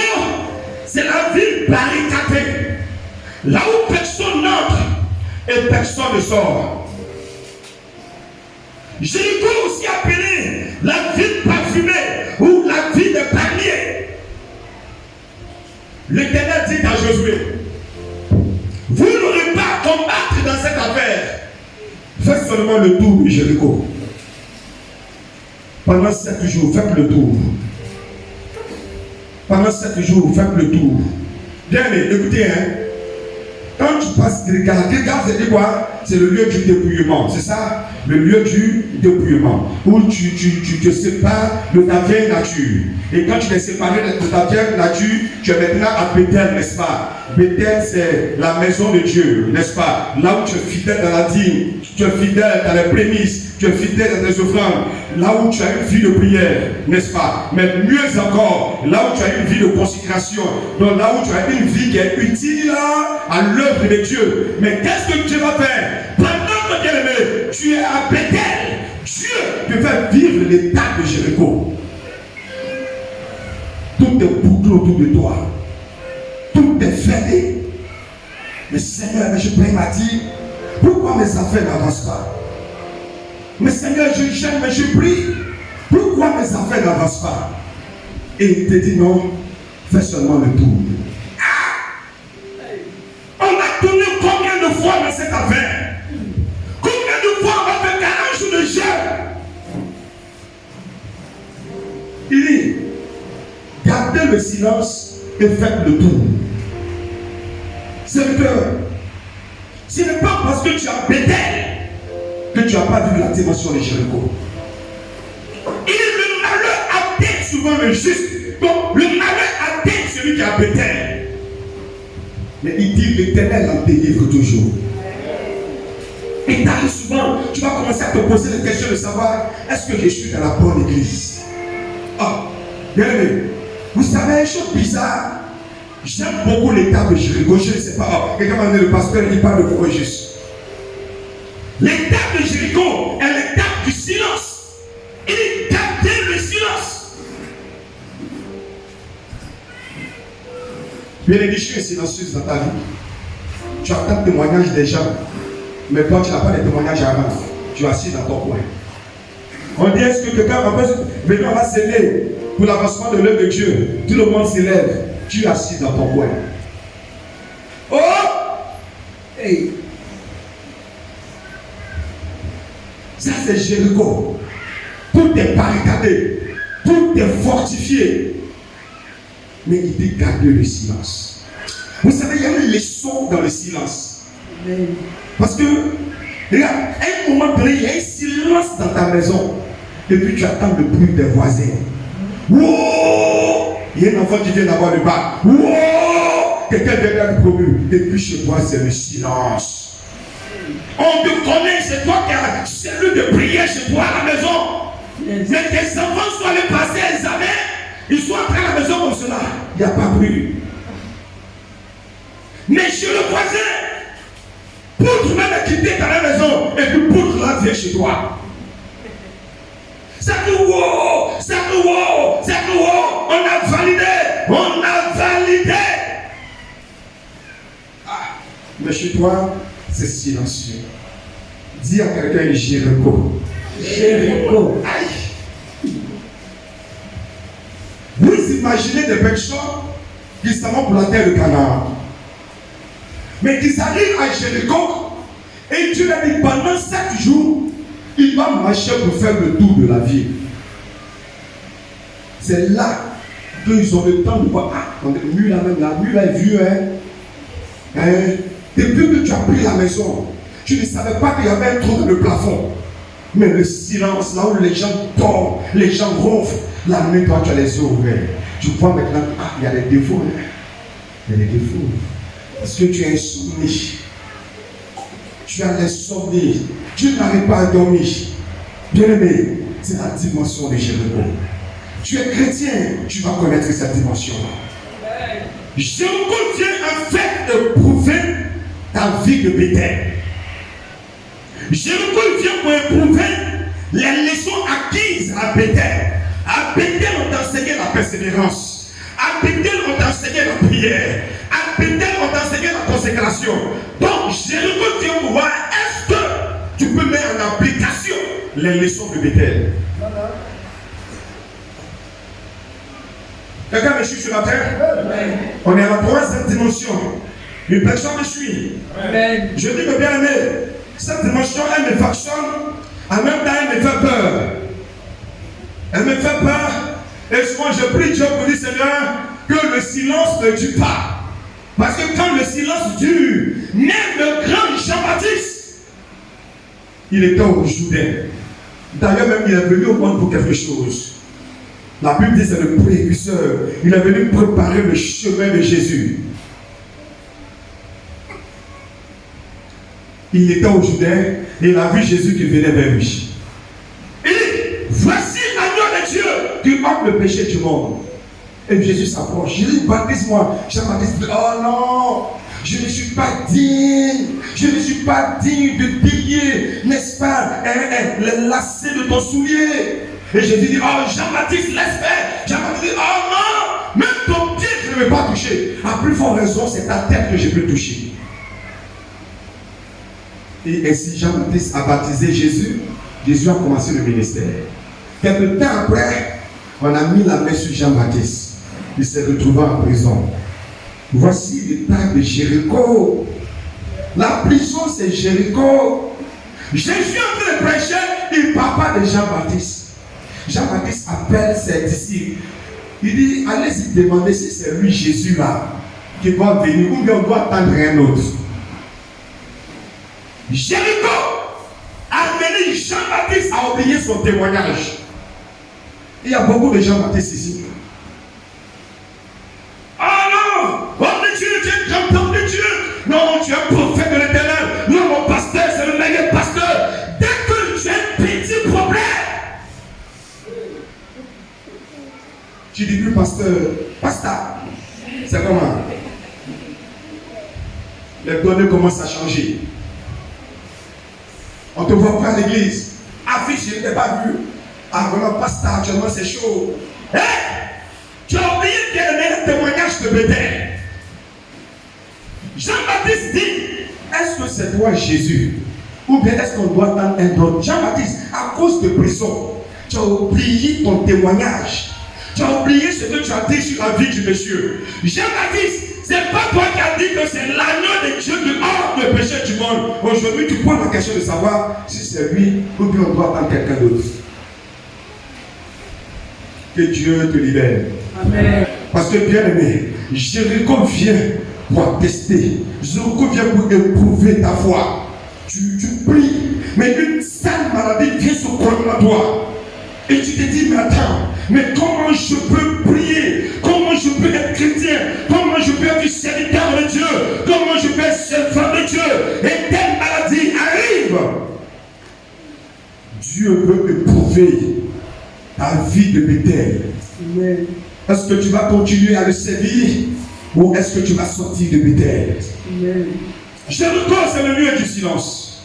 c'est la ville barricadée. Là où personne n'entre et personne ne sort. Jéricho aussi appelé la ville parfumée ou la ville de palmiers. L'Éternel dit à Josué, vous n'aurez pas à combattre dans cette affaire. Faites seulement le tour de Jéricho. Pendant 7 jours, faites le tour. Pendant 7 jours, faites le tour. Bien, écoutez, hein. Quand tu passes Gilgal, c'est dit quoi? C'est le lieu du dépouillement, c'est ça? Le lieu du dépouillement, où tu te sépares de ta vieille nature. Et quand tu t'es séparé de ta vieille nature, tu es maintenant à Bethel, n'est-ce pas? Bethel, c'est la maison de Dieu, n'est-ce pas? Là où tu es fidèle dans la dîme, tu es fidèle dans les prémices, tu es fidèle dans tes offrandes, là où tu as une vie de prière, n'est-ce pas? Mais mieux encore, là où tu as une vie de consécration, donc là où tu as une vie qui est utile à l'œuvre de Dieu. Mais qu'est-ce que Dieu va faire? Pendant que bien-aimé, tu es à Bethel, Dieu te fait vivre l'état de Jéricho. Tout est bouclé autour de toi. Tout est fermé. Mais Seigneur, je prie, m'a dit, pourquoi mes affaires n'avancent pas? Mais Seigneur, je gêne, mais je prie. Pourquoi mes affaires n'avancent pas? Et il te dit non, fais seulement le tour. On a tourné combien de fois dans cette affaire? Combien de fois on va faire 40 jours de jeûne? Il dit, gardez le silence et faites le tour. Serviteur, ce n'est pas parce que tu as Bethel que tu n'as pas vu la dimension de Jéricho. Il dit, le malheur atteint souvent le juste. Donc, le malheur atteint celui qui a Bethel. Mais il dit, l'Éternel en délivre toujours. Et t'arrives souvent, tu vas commencer à te poser la question de savoir, est-ce que je suis dans la bonne église? Ah, bien aimé, vous savez, une chose bizarre, j'aime beaucoup l'état de Jéricho. Je ne sais pas, quelqu'un m'a dit, le pasteur, il parle de quoi juste. L'étape de Jéricho est l'étape du silence. Il dit gardez le silence. Bien aimé, tu es silencieuse dans ta vie. Tu attends le témoignage des gens. Mais toi, tu n'as pas de témoignage avant. Tu es assis dans ton coin. On dit, est-ce que quelqu'un va venir, on va s'aider pour l'avancement de l'œuvre de Dieu. Tout le monde s'élève. Tu es assis dans ton coin. Oh! Hey! Ça, c'est Jéricho. Tout est barricadé. Tout est fortifié. Mais il dit garder le silence. Vous savez, il y a une leçon dans le silence. Parce que, regarde, à un moment donné, il y a un silence dans ta maison. Et puis tu attends le bruit des voisins. Wow! Il y a un enfant qui vient d'avoir le bac. Wow! Quelqu'un vient d'être promu. Et puis chez toi, c'est le silence. On te connaît, c'est toi qui as celui de prier chez toi à la maison. Mais tes enfants sont allés passer l'examen. Ils sont entrés à la maison comme cela. Il n'y a pas bruit. Mais chez le voisin, poutre même est quitté dans la maison. Et puis poutre là vient chez toi. Ça nous wow, ça nous wow, ça nous wow. On a validé, on a validé. Ah, mais chez toi, c'est silencieux. Dis à quelqu'un Jéricho. Jéricho. Aïe. Vous imaginez des personnes qui s'en vont pour la terre de Canaan. Mais qui arrivent à Jéricho et Dieu a dit pendant 7 jours, il va marcher pour faire le tour de la ville. C'est là qu'ils ont le temps de voir. Ah, on est venu là même, la mule est vieux, hein. Depuis que tu as pris la maison, tu ne savais pas qu'il y avait un trou dans le plafond. Mais le silence, là où les gens dorment, les gens ronflent, la nuit, toi, tu as les yeux ouverts. Tu vois maintenant, ah, il y a des défauts. Hein. Il y a des défauts. Parce que tu es insomnie. Tu as l'insomnie. Tu n'arrives pas à dormir. Bien aimé, c'est la dimension de Jéricho. Tu es chrétien, tu vas connaître cette dimension-là. Jéricho vient en fait éprouver ta vie de Béthel. Jéricho vient pour éprouver les leçons acquises à Béthel. À Béthel, on t'enseignait la persévérance. À Béthel, on t'enseignait la prière. À Béthel, on t'enseignait la consécration. Donc, Jéricho vient pour voir est-ce que tu peux mettre en application les leçons de Béthel. Quelqu'un me suit sur la terre? On est à la 3e dimension. Une personne me suit. Je dis que bien aimé, cette dimension, elle me factionne. En même temps, elle me fait peur. Elle me fait peur. Et souvent, je prie Dieu pour dire, Seigneur, que le silence ne dure pas. Parce que quand le silence dure, même le grand Jean-Baptiste, il était au Jourdain. D'ailleurs, même il est venu au monde pour quelque chose. La Bible dit c'est le précurseur. Il est venu préparer le chemin de Jésus. Il était au Jourdain et il a vu Jésus qui venait vers lui. Il dit, voici l'agneau de Dieu qui ôte le péché du monde. Et Jésus s'approche. Il dit, baptise-moi. Jean-Baptiste dit, oh non, je ne suis pas digne. Je ne suis pas digne de plier, n'est-ce pas, les lacets de ton soulier. Et Jésus dit, oh Jean-Baptiste, laisse faire. Jean-Baptiste dit, oh non, même ton pied, je ne vais pas toucher. À plus forte raison, c'est ta tête que je peux toucher. Et ainsi, Jean-Baptiste a baptisé Jésus. Jésus a commencé le ministère. Quelque temps après, on a mis la main sur Jean-Baptiste. Il s'est retrouvé en prison. Voici l'état de Jéricho. La prison, c'est Jéricho. Jésus en train de prêcher, il ne parle pas de Jean-Baptiste. Jean-Baptiste appelle ses disciples. Il dit, allez-y demander si c'est lui Jésus là qui va venir ou bien on doit attendre un autre. Jéricho a amené Jean-Baptiste à oublier son témoignage. Il y a beaucoup de Jean-Baptiste ici. Ah non, homme de Dieu, tu es un grand homme de Dieu. Non, tu es un prophète de l'Éternel. Non, mon pasteur, c'est le meilleur pasteur. Dès que tu as un petit problème, tu dis plus pasteur, c'est comment? Les données commencent à changer. On ne te voit pas à l'église. Affiche, je ne t'ai pas vu. Ah, vraiment, pasteur, actuellement, c'est chaud. Hé! Tu as oublié bien le témoignage de Bethel. Jean-Baptiste dit, est-ce que c'est toi Jésus? Ou bien est-ce qu'on doit attendre un autre? Jean-Baptiste, à cause de prison, tu as oublié ton témoignage. Tu as oublié ce que tu as dit sur la vie du monsieur. Jean-Baptiste, c'est pas toi qui as dit que c'est l'agneau de Dieu qui ôte le péché du monde. Aujourd'hui, tu poses la question de savoir si c'est lui ou bien on doit attendre quelqu'un d'autre. Que Dieu te libère. Amen. Parce que bien aimé, Jéricho vient pour tester. Jéricho vient pour éprouver ta foi. Tu pries, mais une sale maladie vient se coller à toi. Et tu te dis, mais attends, mais comment je peux prier? Comment je peux être chrétien? Comment je peux être serviteur de Dieu? Comment je peux être servant de Dieu? Et telle maladie arrive. Dieu veut éprouver ta vie de Bethel. Est-ce que tu vas continuer à le servir ou est-ce que tu vas sortir de Bethel? Jéricho, c'est le lieu du silence.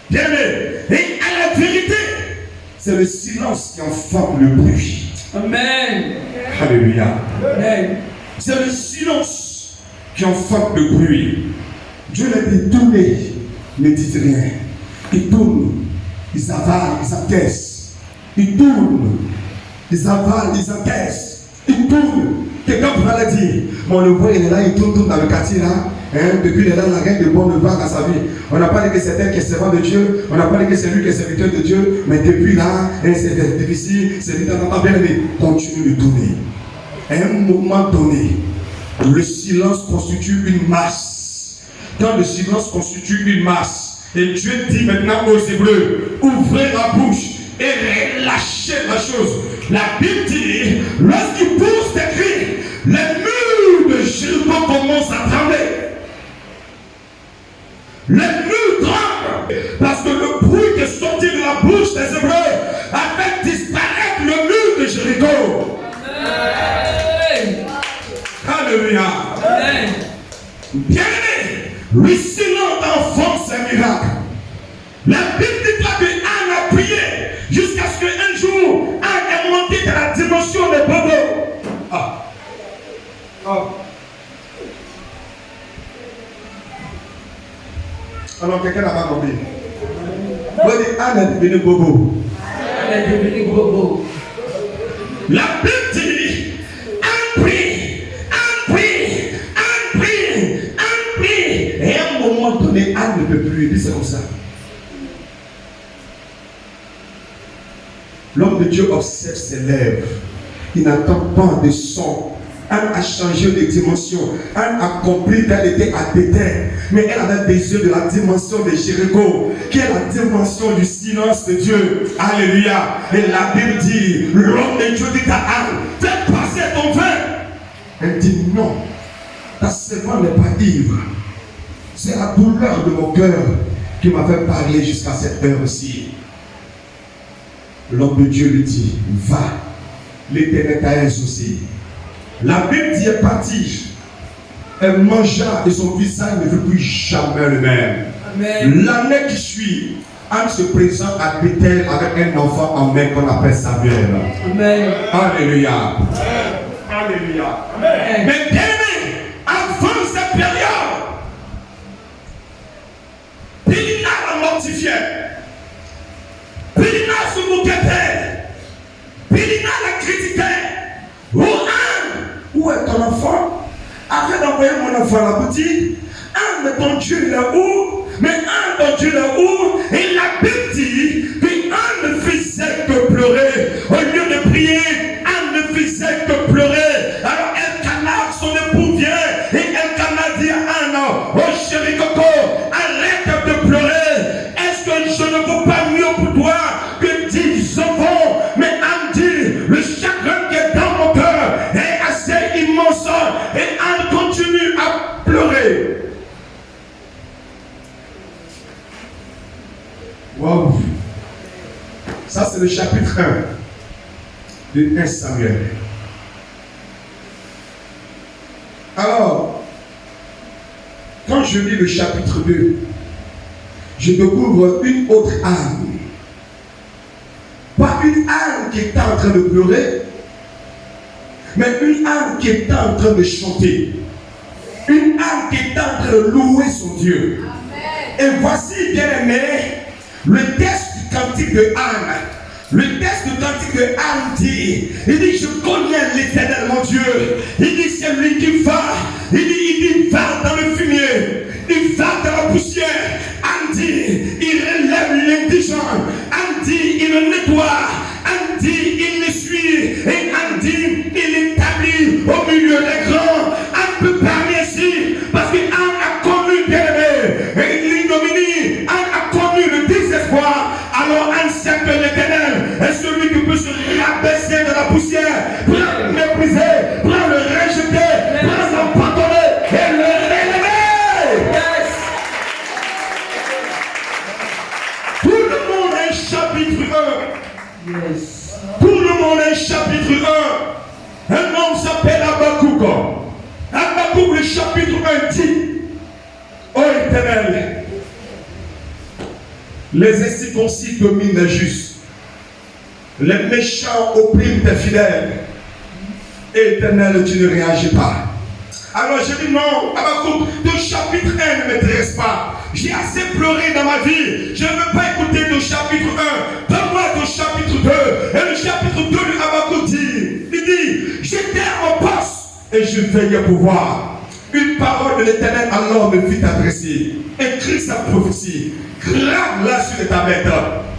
Bien aimé. Et à la vérité, c'est le silence qui enferme le bruit. Amen. Alléluia. Amen. C'est le silence qui enferme le bruit. Dieu l'a dit, tournez, ne dites rien. Ils tournent, ils avalent, ils encaissent. Ils tournent, ils avalent, ils encaissent. Ils tournent. Quelqu'un pourra le dire. Mais on le voit, il est là, il tourne dans le quartier là. Depuis il est là, il n'a rien de bon de voir dans sa vie. On n'a pas dit que c'est elle qui est servant de Dieu. On n'a pas dit que c'est lui qui est serviteur de Dieu. Mais depuis là, c'est difficile. C'est lui qui n'a pas bien aimé. Continue de tourner. À un moment donné, le silence constitue une masse. Quand le silence constitue une masse, et Dieu dit maintenant aux Hébreux, ouvrez la bouche et relâchez la chose. La Bible dit, lorsqu'il pousse des cris, les murs de Jéricho commencent à trembler. Les murs tremblent parce que le bruit qui est sorti de la bouche des Hébreux a fait disparaître le mur de Jéricho. Amen. Alléluia. Amen. Bien-aimé, le silence enfonce un miracle. La Bible dit que Anne a prié jusqu'à ce qu'un jour Anne est montée dans la dimension des bobos. Alors quelqu'un n'a pas compris. Vous dites Anne est devenue bobo. Anne est devenue bobo. La Bible dit Anne prie, Anne prie, Anne prie, Anne prie. Et à un moment donné, Anne ne peut plus. Et puis c'est comme ça. L'homme de Dieu observe ses lèvres. Il n'entend pas de son. Anne a changé de dimension. Anne a compris qu'elle était à Bethel. Mais elle avait besoin de la dimension de Jéricho, qui est la dimension du silence de Dieu. Alléluia. Et la Bible dit, l'homme de Dieu dit à Anne, fais passer ton vin. Elle dit non. Ta servante n'est pas ivre. C'est la douleur de mon cœur qui m'a fait parler jusqu'à cette heure-ci. L'homme de Dieu lui dit, va. L'Éternel t'a exaucé. La Bible dit, elle partit. Elle mangea et son visage ne fut plus jamais le même. Amen. L'année qui suit, Anne se présente à Bethel avec un enfant en main qu'on appelle Samuel. Amen. Alléluia. Amen. Alléluia. Amen. Mais bien aimé, avant cette période, Pélina la mortifiait. Pélina se moquait d'elle. Pélina la critiquait. Oh Anne, où est ton enfant? Arrête d'envoyer mon enfant à la boutique. Anne, mais ton Dieu il est où? Mais Anne, ton Dieu il est où? Et la Bible dit que Anne ne faisait que pleurer. Au lieu de prier, Anne ne faisait que pleurer. Alors Elkanah, son époux vient et Elkanah dit à Anne, oh chérie Coco, arrête de pleurer. Est-ce que je ne vaux pas mieux pour toi que 10 enfants? Mais Anne dit, le chagrin qui est dans mon cœur est assez immense. Et Anne continue à pleurer. Wow. Ça c'est le chapitre 1 de 1 Samuel. Alors, quand je lis le chapitre 2, je découvre une autre âme. Pas une âme qui est en train de pleurer, mais une âme qui est en train de chanter. Une âme qui est en train de louer son Dieu. Amen. Et voici, bien aimé, le texte du cantique de Anne. Le texte du cantique de Anne dit, il dit, je connais l'Éternel mon Dieu. Il dit, c'est lui qui va. Il dit, va dans le fumier. Il va dans la poussière. Anne dit, il relève l'indigent. Anne dit, il le nettoie. Anne dit, il l'essuie. Et Anne dit, il établit au milieu des grands. Anne peut parler ici parce que Anne a connu bien-aimé l'ignominie. Anne a connu le désespoir. Alors Anne sait que l'Éternel est celui qui peut se rabaisser de la poussière, pour le mépriser, pour le rejeter, pour l'abandonner et le relever. Yes. Tout le monde est chapitre 1. Yes. Tout le monde est chapitre 1. Un homme s'appelle Habakkuk. Habakkuk, le chapitre 1 dit, ô Éternel, les incirconcis dominent les justes. Les méchants oppriment tes fidèles. Éternel, tu ne réagis pas. Alors je dis non, Habakkuk, ton chapitre 1 ne m'intéresse pas. J'ai assez pleuré dans ma vie. Je ne veux pas écouter ton chapitre 1. Donne-moi ton chapitre 2. Et le chapitre 2 de Habakkuk dit, il dit, j'étais en poste et je veillais pour voir. Une parole de l'Éternel alors me fit adresser. Écris sa prophétie. Grave-la sur les tablettes.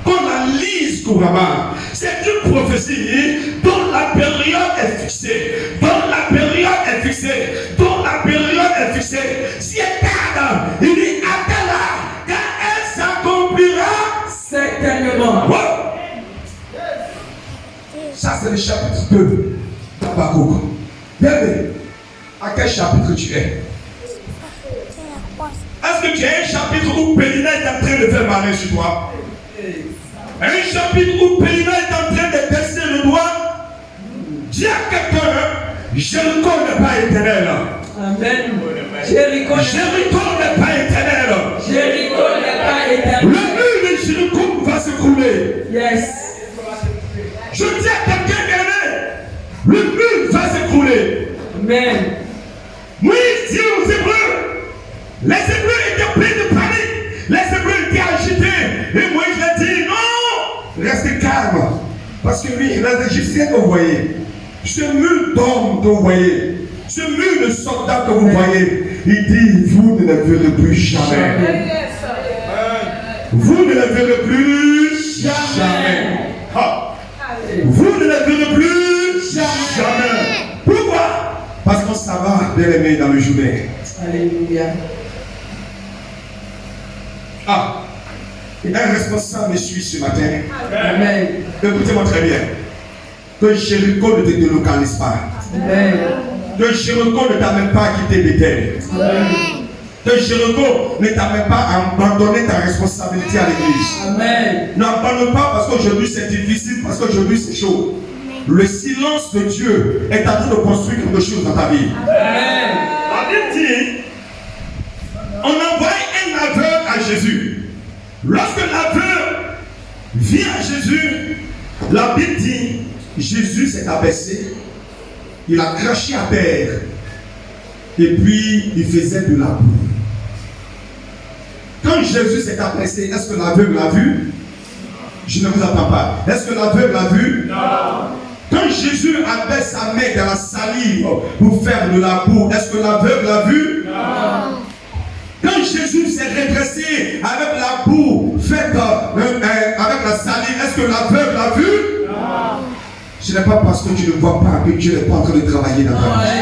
Qu'on la lise couramment. C'est une prophétie dont la période est fixée. Dont la période est fixée. Dont la période est fixée. Si elle tarde, il dit attends-la, car elle s'accomplira certainement. Wow. Ça, c'est le chapitre 2 d'Habakkuk. Bien, à quel chapitre tu es? Est-ce que tu as un chapitre où Pélina est en train de faire malin sur toi? Un chapitre où Pélina est en train de baisser le doigt? Dis à quelqu'un, Jéricho n'est pas éternel. Amen. Jéricho n'est pas éternel. Jéricho n'est pas éternel. Le mur de Jéricho va s'écrouler. Yes. Je dis à quelqu'un, le mur va s'écrouler. Amen. Moïse dit aux Hébreux, les Hébreux étaient pleins de panique, les Hébreux étaient agités, et Moïse a dit non, restez calme, parce que lui, les Égyptiens que vous voyez, ce mur d'hommes que vous voyez, ce mur de soldats que vous voyez, il dit, vous ne le verrez plus jamais. Vous ne le verrez plus jamais. Vous ne le verrez plus jamais. Pourquoi? Parce qu'on s'en va bien aimé dans le journée. Alléluia. Ah, un responsable me suit ce matin. Amen. Écoutez-moi très bien. Que Jéricho ne te délocalise pas. Amen. Que Jéricho ne t'amène pas à quitter Bethel. Amen. Que Jéricho ne t'amène pas à abandonner ta responsabilité à l'église. Amen. N'abandonne pas parce qu'aujourd'hui c'est difficile, parce qu'aujourd'hui c'est chaud. Le silence de Dieu est en train de construire quelque chose dans ta vie. Amen. La Bible dit, on envoie un aveugle à Jésus. Lorsque l'aveugle vient à Jésus, la Bible dit, Jésus s'est abaissé, il a craché à terre, et puis il faisait de la boue. Quand Jésus s'est abaissé, est-ce que l'aveugle l'a vu? Je ne vous attends pas. Est-ce que l'aveugle l'a vu? Non. Quand Jésus abaisse sa main dans la salive pour faire de la boue, est-ce que l'aveugle l'a vu? Non. Quand Jésus s'est redressé avec la boue faite avec la salive, est-ce que l'aveugle l'a vu? Non. Ce n'est pas parce que tu ne vois pas que Dieu n'est pas en train de travailler dans ta vie.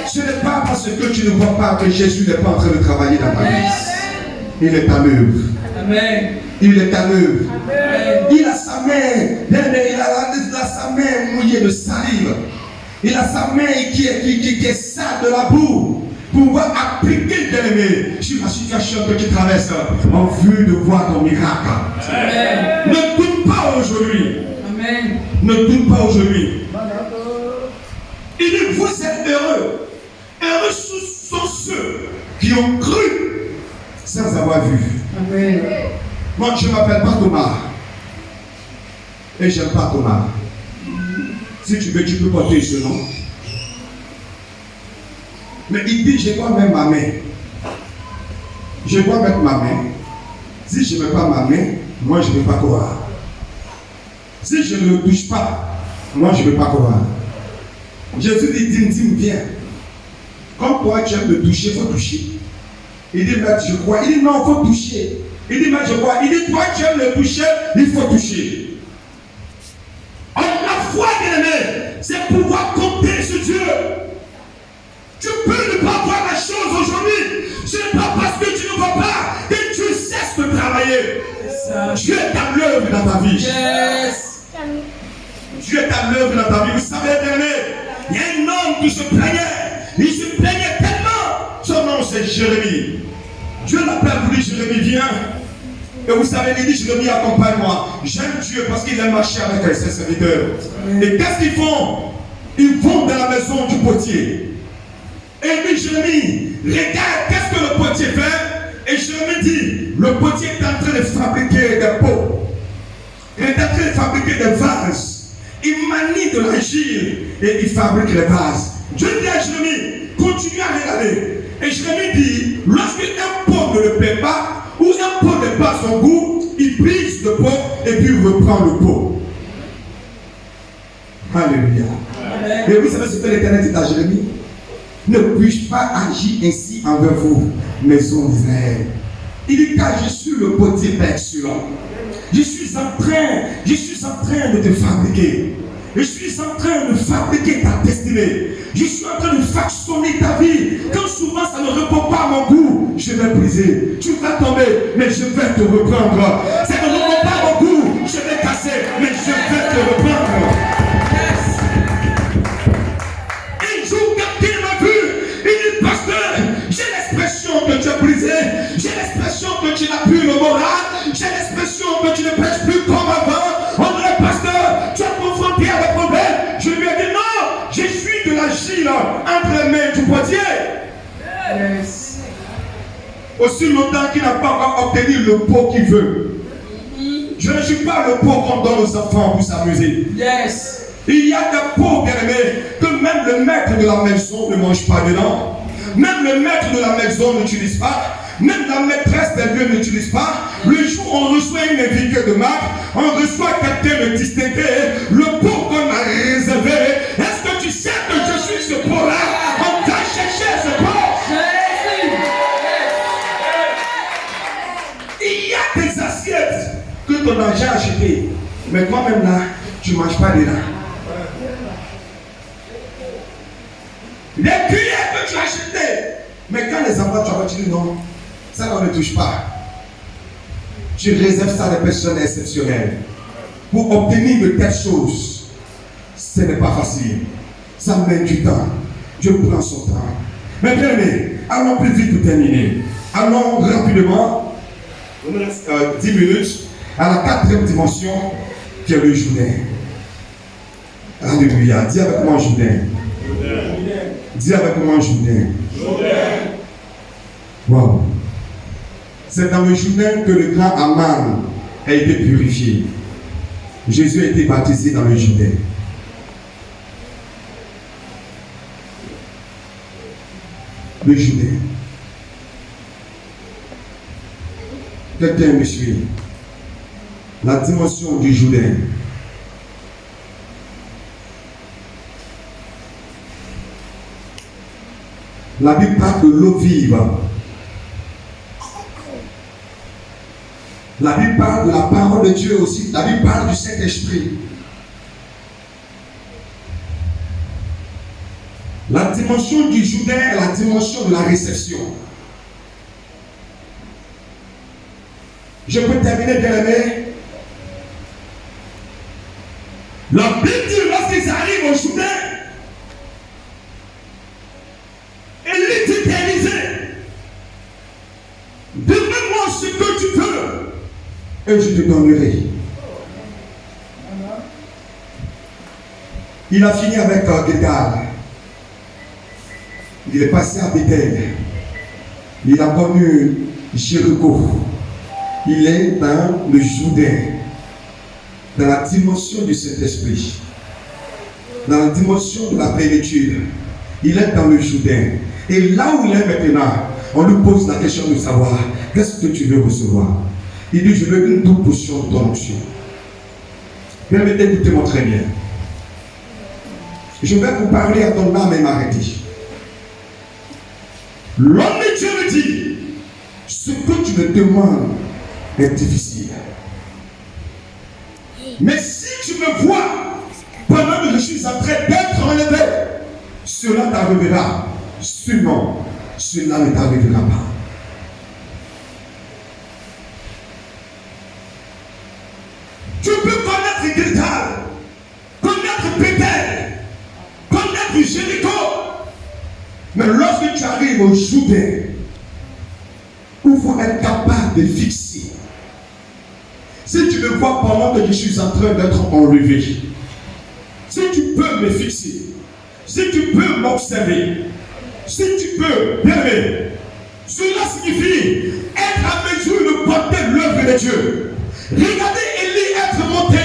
Ce n'est pas parce que tu ne vois pas que Jésus n'est pas en train de travailler dans ta vie. Il est en œuvre. Amen. Il est en œuvre. Il a sa main, il a sa main mouillée de salive. Il a sa main qui est sale de la boue pour pouvoir appliquer bien-aimé sur la situation que tu traverses en vue de voir ton miracle. Amen. Ne doute pas aujourd'hui. Amen. Ne doute pas aujourd'hui. Il dit, vous êtes heureux. Heureux sont ceux qui qui ont cru sans avoir vu. Amen. Moi, je ne m'appelle pas Thomas. Et je n'aime pas Thomas. Si tu veux, tu peux porter ce nom. Mais il dit, je dois mettre ma main. Je dois mettre ma main. Si je ne mets pas ma main, moi je ne vais pas croire. Si je ne le touche pas, moi je ne vais pas croire. Jésus dit, Dim, viens. Comme toi tu aimes le toucher, il faut toucher. Il dit, maître, je crois. Il dit, non, il faut toucher. Il dit, maître, je crois. Il dit, toi tu aimes le toucher, il faut toucher. La foi, bien-aimé, c'est pouvoir compter sur Dieu. Tu peux ne pas voir la chose aujourd'hui. Ce n'est pas parce que tu ne vois pas que tu cesses de travailler. Dieu est à l'œuvre dans ta vie. Yes. Dieu est à l'œuvre dans ta vie. Vous savez, bien-aimé, il y a un homme qui se plaignait. Il se plaignait tellement. Son nom, c'est Jérémie. Dieu l'appelle pour lui, Jérémie, viens. Et vous savez, il dit, Jérémie, accompagne-moi. J'aime Dieu parce qu'il aime marcher avec ses serviteurs. Et qu'est-ce qu'ils font? Ils vont dans la maison du potier. Et il dit, Jérémie, regarde, qu'est-ce que le potier fait? Et Jérémie dit, le potier est en train de fabriquer des pots. Il est en train de fabriquer des vases. Il manie de l'argile et il fabrique les vases. Dieu dit à Jérémie, continue à regarder. Et Jérémie dit, lorsqu'un pot ne le plaît pas, ou un pot n'est pas son goût, il brise le pot et puis il reprend le pot. Alléluia. Et vous savez ce que l'Éternel dit à Jérémie? Ne puis-je pas agir ainsi envers vous, maison d'Israël? Il dit, car je suis le potier excellent. Je suis en train de te fabriquer. Je suis en train de fabriquer ta destinée. Je suis en train de façonner ta vie. Quand souvent ça ne répond pas à mon goût, je vais briser. Tu vas tomber, mais je vais te reprendre. Ça ne répond pas à mon goût, je vais casser, mais je vais te reprendre. Un jour, quelqu'un m'a vu. Il dit, pasteur, j'ai l'expression que tu as brisé. J'ai l'expression que tu n'as plus le moral. J'ai l'expression que tu ne prêches plus comme avant. On dirait, pasteur, tu as confronté à des problèmes. Je lui ai dit, non, je suis de l'argile entre les mains du potier. Yes. Aussi longtemps qu'il n'a pas encore obtenu le pot qu'il veut. Je ne suis pas le pot qu'on donne aux enfants pour s'amuser. Yes. Il y a des pots, bien aimés, que même le maître de la maison ne mange pas dedans. Même le maître de la maison n'utilise pas. Même la maîtresse des lieux n'utilise pas. Le jour où on reçoit une invitée de marque, on reçoit quelqu'un de distingué, le pot qu'on a réservé. Est-ce que tu sais que je suis ce pot-là? On t'a cherché ce pot. Il y a des assiettes que ton argent a achetées. Mais toi-même là, tu ne manges pas dedans. Les cuillères que tu as achetées. Mais quand les enfants, tu vas dire non. Ça on ne touche pas. Tu réserves ça à des personnes exceptionnelles. Pour obtenir de telles choses, ce n'est pas facile. Ça met du temps. Dieu prend son temps. Mais bien aimé, allons plus vite pour terminer. Allons rapidement, 10 minutes, à la 4e dimension qui est le Jourdain. Alléluia. Dis avec moi Jourdain. Dis avec moi Jourdain. Wow. C'est dans le Jourdain que le grand Aman a été purifié. Jésus a été baptisé dans le Jourdain. Le Jourdain. Quelqu'un me suit. La dimension du Jourdain. La Bible parle de l'eau vive. La Bible parle de la parole de Dieu aussi. La Bible parle du Saint-Esprit. La dimension du Jourdain est la dimension de la réception. Je peux terminer, bien aimé. La Bible dit lorsqu'ils arrivent au Jourdain, Élie dit à Élisée, demande-moi ce que tu veux et je te donnerai. Il a fini avec Gilgal. Il est passé à Bethel. Il a connu Jéricho. Il est dans le Jourdain, dans la dimension du Saint-Esprit, dans la dimension de la plénitude. Il est dans le Jourdain. Et là où il est maintenant, on lui pose la question de savoir qu'est-ce que tu veux recevoir. Il dit, je veux une double portion de ton onction. Bien, écoutez-moi très bien. Je vais vous parler à ton âme et m'arrêter. L'homme de Dieu me dit, ce que tu me demandes est difficile. Mais si tu me vois pendant que je suis en train d'être enlevé, cela t'arrivera. Sinon, cela ne t'arrivera pas. Tu peux connaître Gilgal, connaître Bethel, connaître Jéricho, mais lorsque tu arrives au Jourdain, il faut être capable de fixer. Si tu me vois pendant que je suis en train d'être enlevé, si tu peux me fixer, si tu peux m'observer, si tu peux, bien aimé, cela signifie être à mesure de porter l'œuvre de Dieu. Regardez Élie être monté,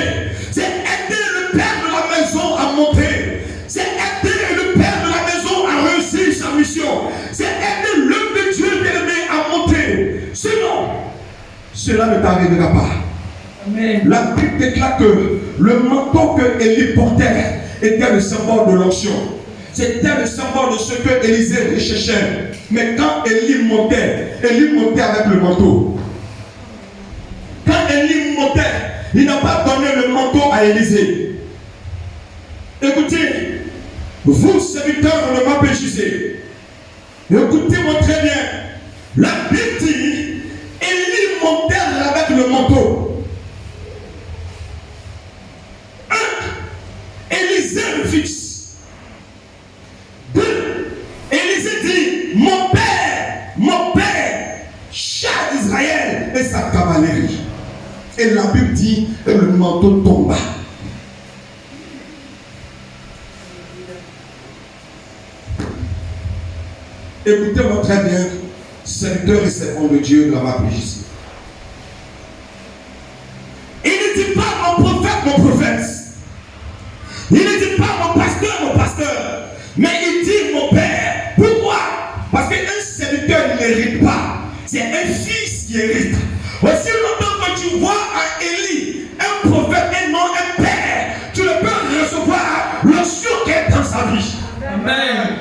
c'est aider le père de la maison à monter, c'est aider le père de la maison à réussir sa mission, c'est aider l'œuvre de Dieu bien aimé à monter. Sinon, cela ne t'arrivera pas. Amen. La Bible déclare que le manteau que Élie portait était le symbole de l'onction. C'était le symbole de ce que Élisée recherchait. Mais quand Élie montait avec le manteau. Quand Élie montait, il n'a pas donné le manteau à Élisée. Écoutez, vous serviteurs de ma PJC, écoutez-moi très bien. La Bible dit, Élie montait avec le manteau. Élisée le fixe. Élisée dit, mon père, char d'Israël et sa cavalerie. Et la Bible dit, et le manteau tomba. Écoutez-moi très bien, serviteurs et servants de Dieu de la marque ici. Il ne dit pas mon prophète. Il ne dit pas mon pasteur. Mais il dit mon père. Pourquoi? Parce qu'un serviteur n'hérite pas. C'est un fils qui hérite. Aussi longtemps que tu vois un Élie, un prophète et non un père, tu ne peux recevoir l'onction qui est dans sa vie. Amen.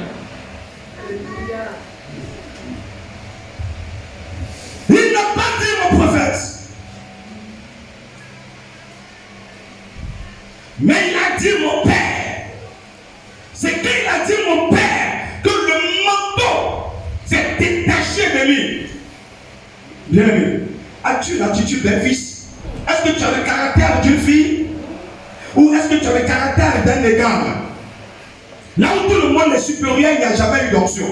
Il n'a pas dit mon prophète. Mais il a dit mon père. C'est qu'il a dit mon père que le manteau s'est détaché de lui. Bien aimé, as-tu l'attitude d'un fils? Est-ce que tu as le caractère d'une fille? Ou est-ce que tu as le caractère d'un égal? Là où tout le monde est supérieur, il n'y a jamais eu d'onction.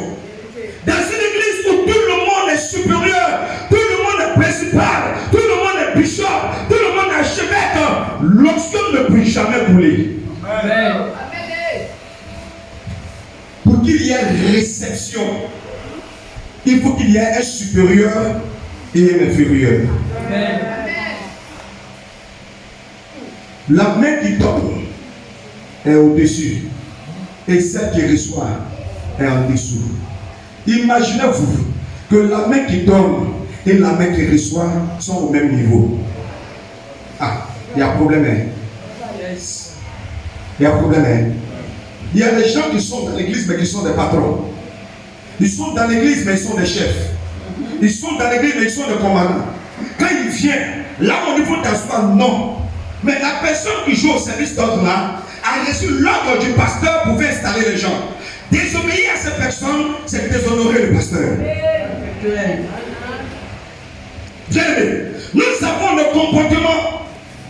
Dans une église où tout le monde est supérieur, tout le monde est principal, tout le monde est bishop, tout le monde est archevêque, l'onction ne peut jamais couler. Amen. Pour qu'il y ait réception, il faut qu'il y ait un supérieur et un inférieur. Amen. La main qui donne est au-dessus et celle qui reçoit est en dessous. Imaginez-vous que la main qui donne et la main qui reçoit sont au même niveau. Ah, il y a un problème. Il y a un problème. Il y a des gens qui sont dans l'église mais qui sont des patrons. Ils sont dans l'église mais ils sont des chefs. Ils sont dans l'église mais ils sont des commandants. Quand ils viennent, là au niveau t'asseoir, non. Mais la personne qui joue au service d'ordre là a reçu l'ordre du pasteur pour faire installer les gens. Désobéir à cette personne, c'est déshonorer le pasteur. Bien aimé, nous avons le comportement.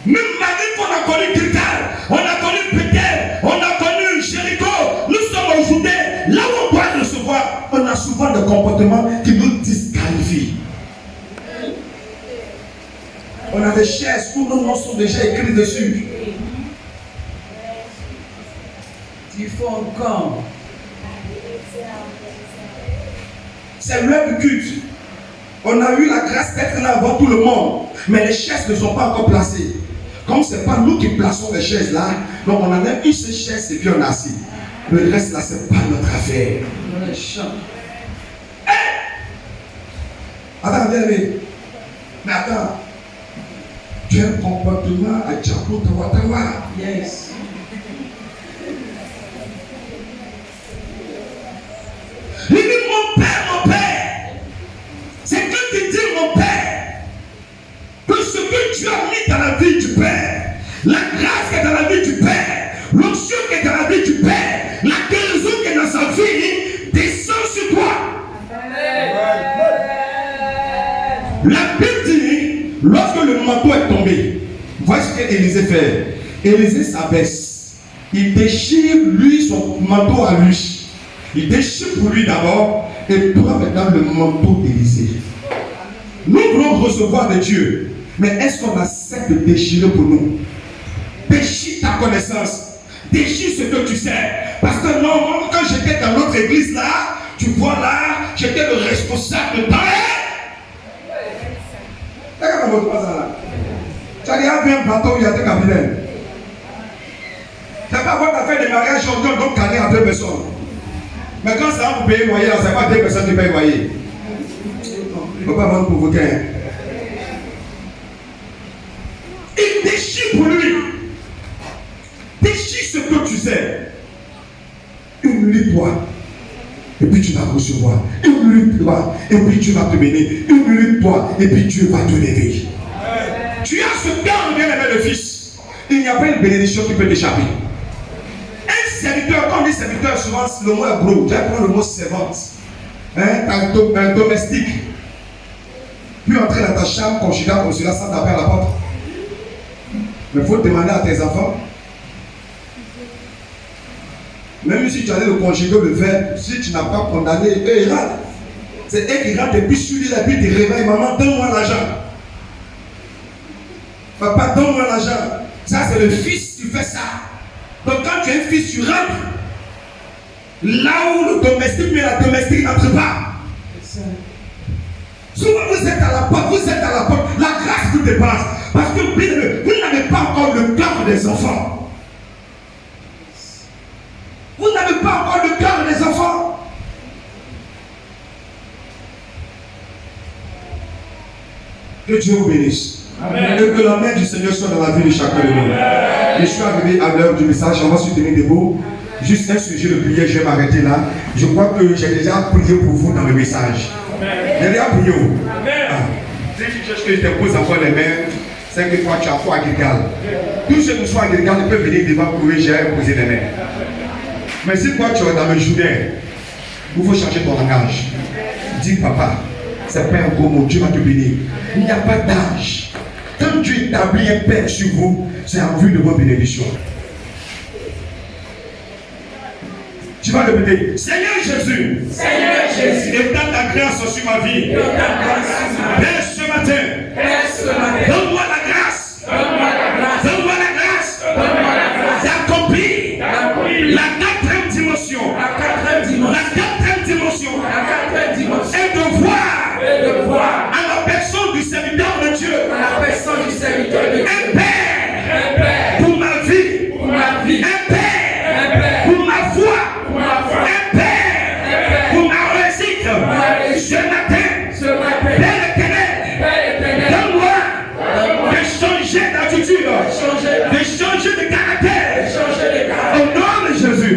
Même malgré qu'on a connu Gilgal, on a connu Bethel, on a connu Jéricho, nous sommes aujourd'hui là où on doit recevoir. On a souvent des comportements qui nous disqualifient. On a des chaises où nos noms sont déjà écrits dessus. Il faut encore. C'est l'heure du culte. On a eu la grâce d'être là avant tout le monde. Mais les chaises ne sont pas encore placées. Comme ce n'est pas nous qui plaçons les chaises là, donc on en a une seule chaise et puis on a assis. Le reste là, ce n'est pas notre affaire. Dans les champs. Attends, viens, viens. Mais attends. Tu as un comportement à Djabou Tawatawa. Yes. Il dit mon père, c'est que tu dis mon père, que ce que tu as mis dans la vie du Père, la grâce qui est dans la vie du Père, l'onction qui est dans la vie du Père, la guérison qui est dans sa vie, descend sur toi. La Bible dit, lorsque le manteau est tombé, voici ce qu'Élisée fait. Élisée s'abaisse, il déchire lui son manteau à lui. Il déchire pour lui d'abord et prend maintenant le manteau d'Élisée. Nous voulons recevoir de Dieu, mais est-ce qu'on accepte de déchirer pour nous? Déchire ta connaissance, déchire ce que tu sais. Parce que non, quand j'étais dans notre église là, tu vois là, j'étais le responsable de temps. Tu as dit, ah, viens un bateau, il y a des capitaines. Tu n'as pas avoir d'affaire de mariage, on donne donc caler à 2 personnes. Mais quand ça va vous payer le loyer, ce n'est pas 2 personnes qui payent le loyer. Il ne faut pas vendre pour vous gain. Il déchire pour lui. Déchire ce que tu sais. Humilie-toi. Et puis tu vas recevoir. Humilie-toi. Et puis tu vas te bénir. Humilie-toi. Et puis Dieu va te lever. Tu as ce cœur, bien aimé le Fils. Il n'y a pas une bénédiction qui peut t'échapper. Un serviteur, quand on dit serviteur, souvent le mot est gros. Tu vas prendre le mot servante. Un domestique. Puis entrer dans ta chambre, conjugal, comme cela, sans taper à la porte. Mais il faut demander à tes enfants. Même si tu allais le conjuguer, le faire, si tu n'as pas condamné, eux ils rentrent. C'est eux qui rentrent et puis sur lui, et puis ils te réveillent. Maman, donne-moi l'argent. Papa, donne-moi l'argent. Ça, c'est le fils qui fait ça. Donc quand tu es un fils, tu rentres. Là où le domestique, mais la domestique n'entre pas. Souvent vous êtes à la porte, la grâce vous dépasse. Parce que vous n'avez pas encore le cœur des enfants. Vous n'avez pas encore le cœur des enfants. Que Dieu vous bénisse. Amen. Et que la main du Seigneur soit dans la vie de chacun de nous. Je suis arrivé à l'heure du message, on va se tenir debout. Juste un sujet de prière, je vais m'arrêter là. Je crois que j'ai déjà prié pour vous dans le message. J'ai déjà prié. Si tu cherches que je te pose encore les mains, c'est que toi tu as foi agricale. Tous ceux qui sont agricales, ils peuvent venir devant pour j'ai poser les mains. Mais si toi tu es dans le journée, il faut changer ton langage. Dis papa, c'est pas un gros mot, Dieu va te bénir. Il n'y a pas d'âge. Quand Dieu établit un père sur vous, c'est en vue de vos bénédictions. Tu vas répéter, Seigneur Jésus, étends ta grâce sur ma vie. Dès ce matin, donne-moi la grâce. Donne-moi la grâce d'accomplir la quatrième dimension. Et de voir à la personne du serviteur de Dieu un père pour ma vie, un père pour ma foi, un père pour ma réussite. Ce matin, Père éternel, donne-moi de changer d'attitude, de changer de caractère. Au nom de Jésus.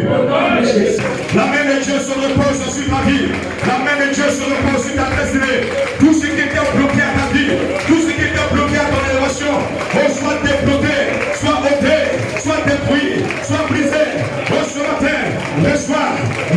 La main de Dieu se repose sur ta vie. La main de Dieu se repose sur ta destinée. Tout ce qui était bloqué à ta vie, tout ce qui était bloqué à ton élévation, soit débloqué, soit ôté, soit détruit, soit brisé. Ce matin,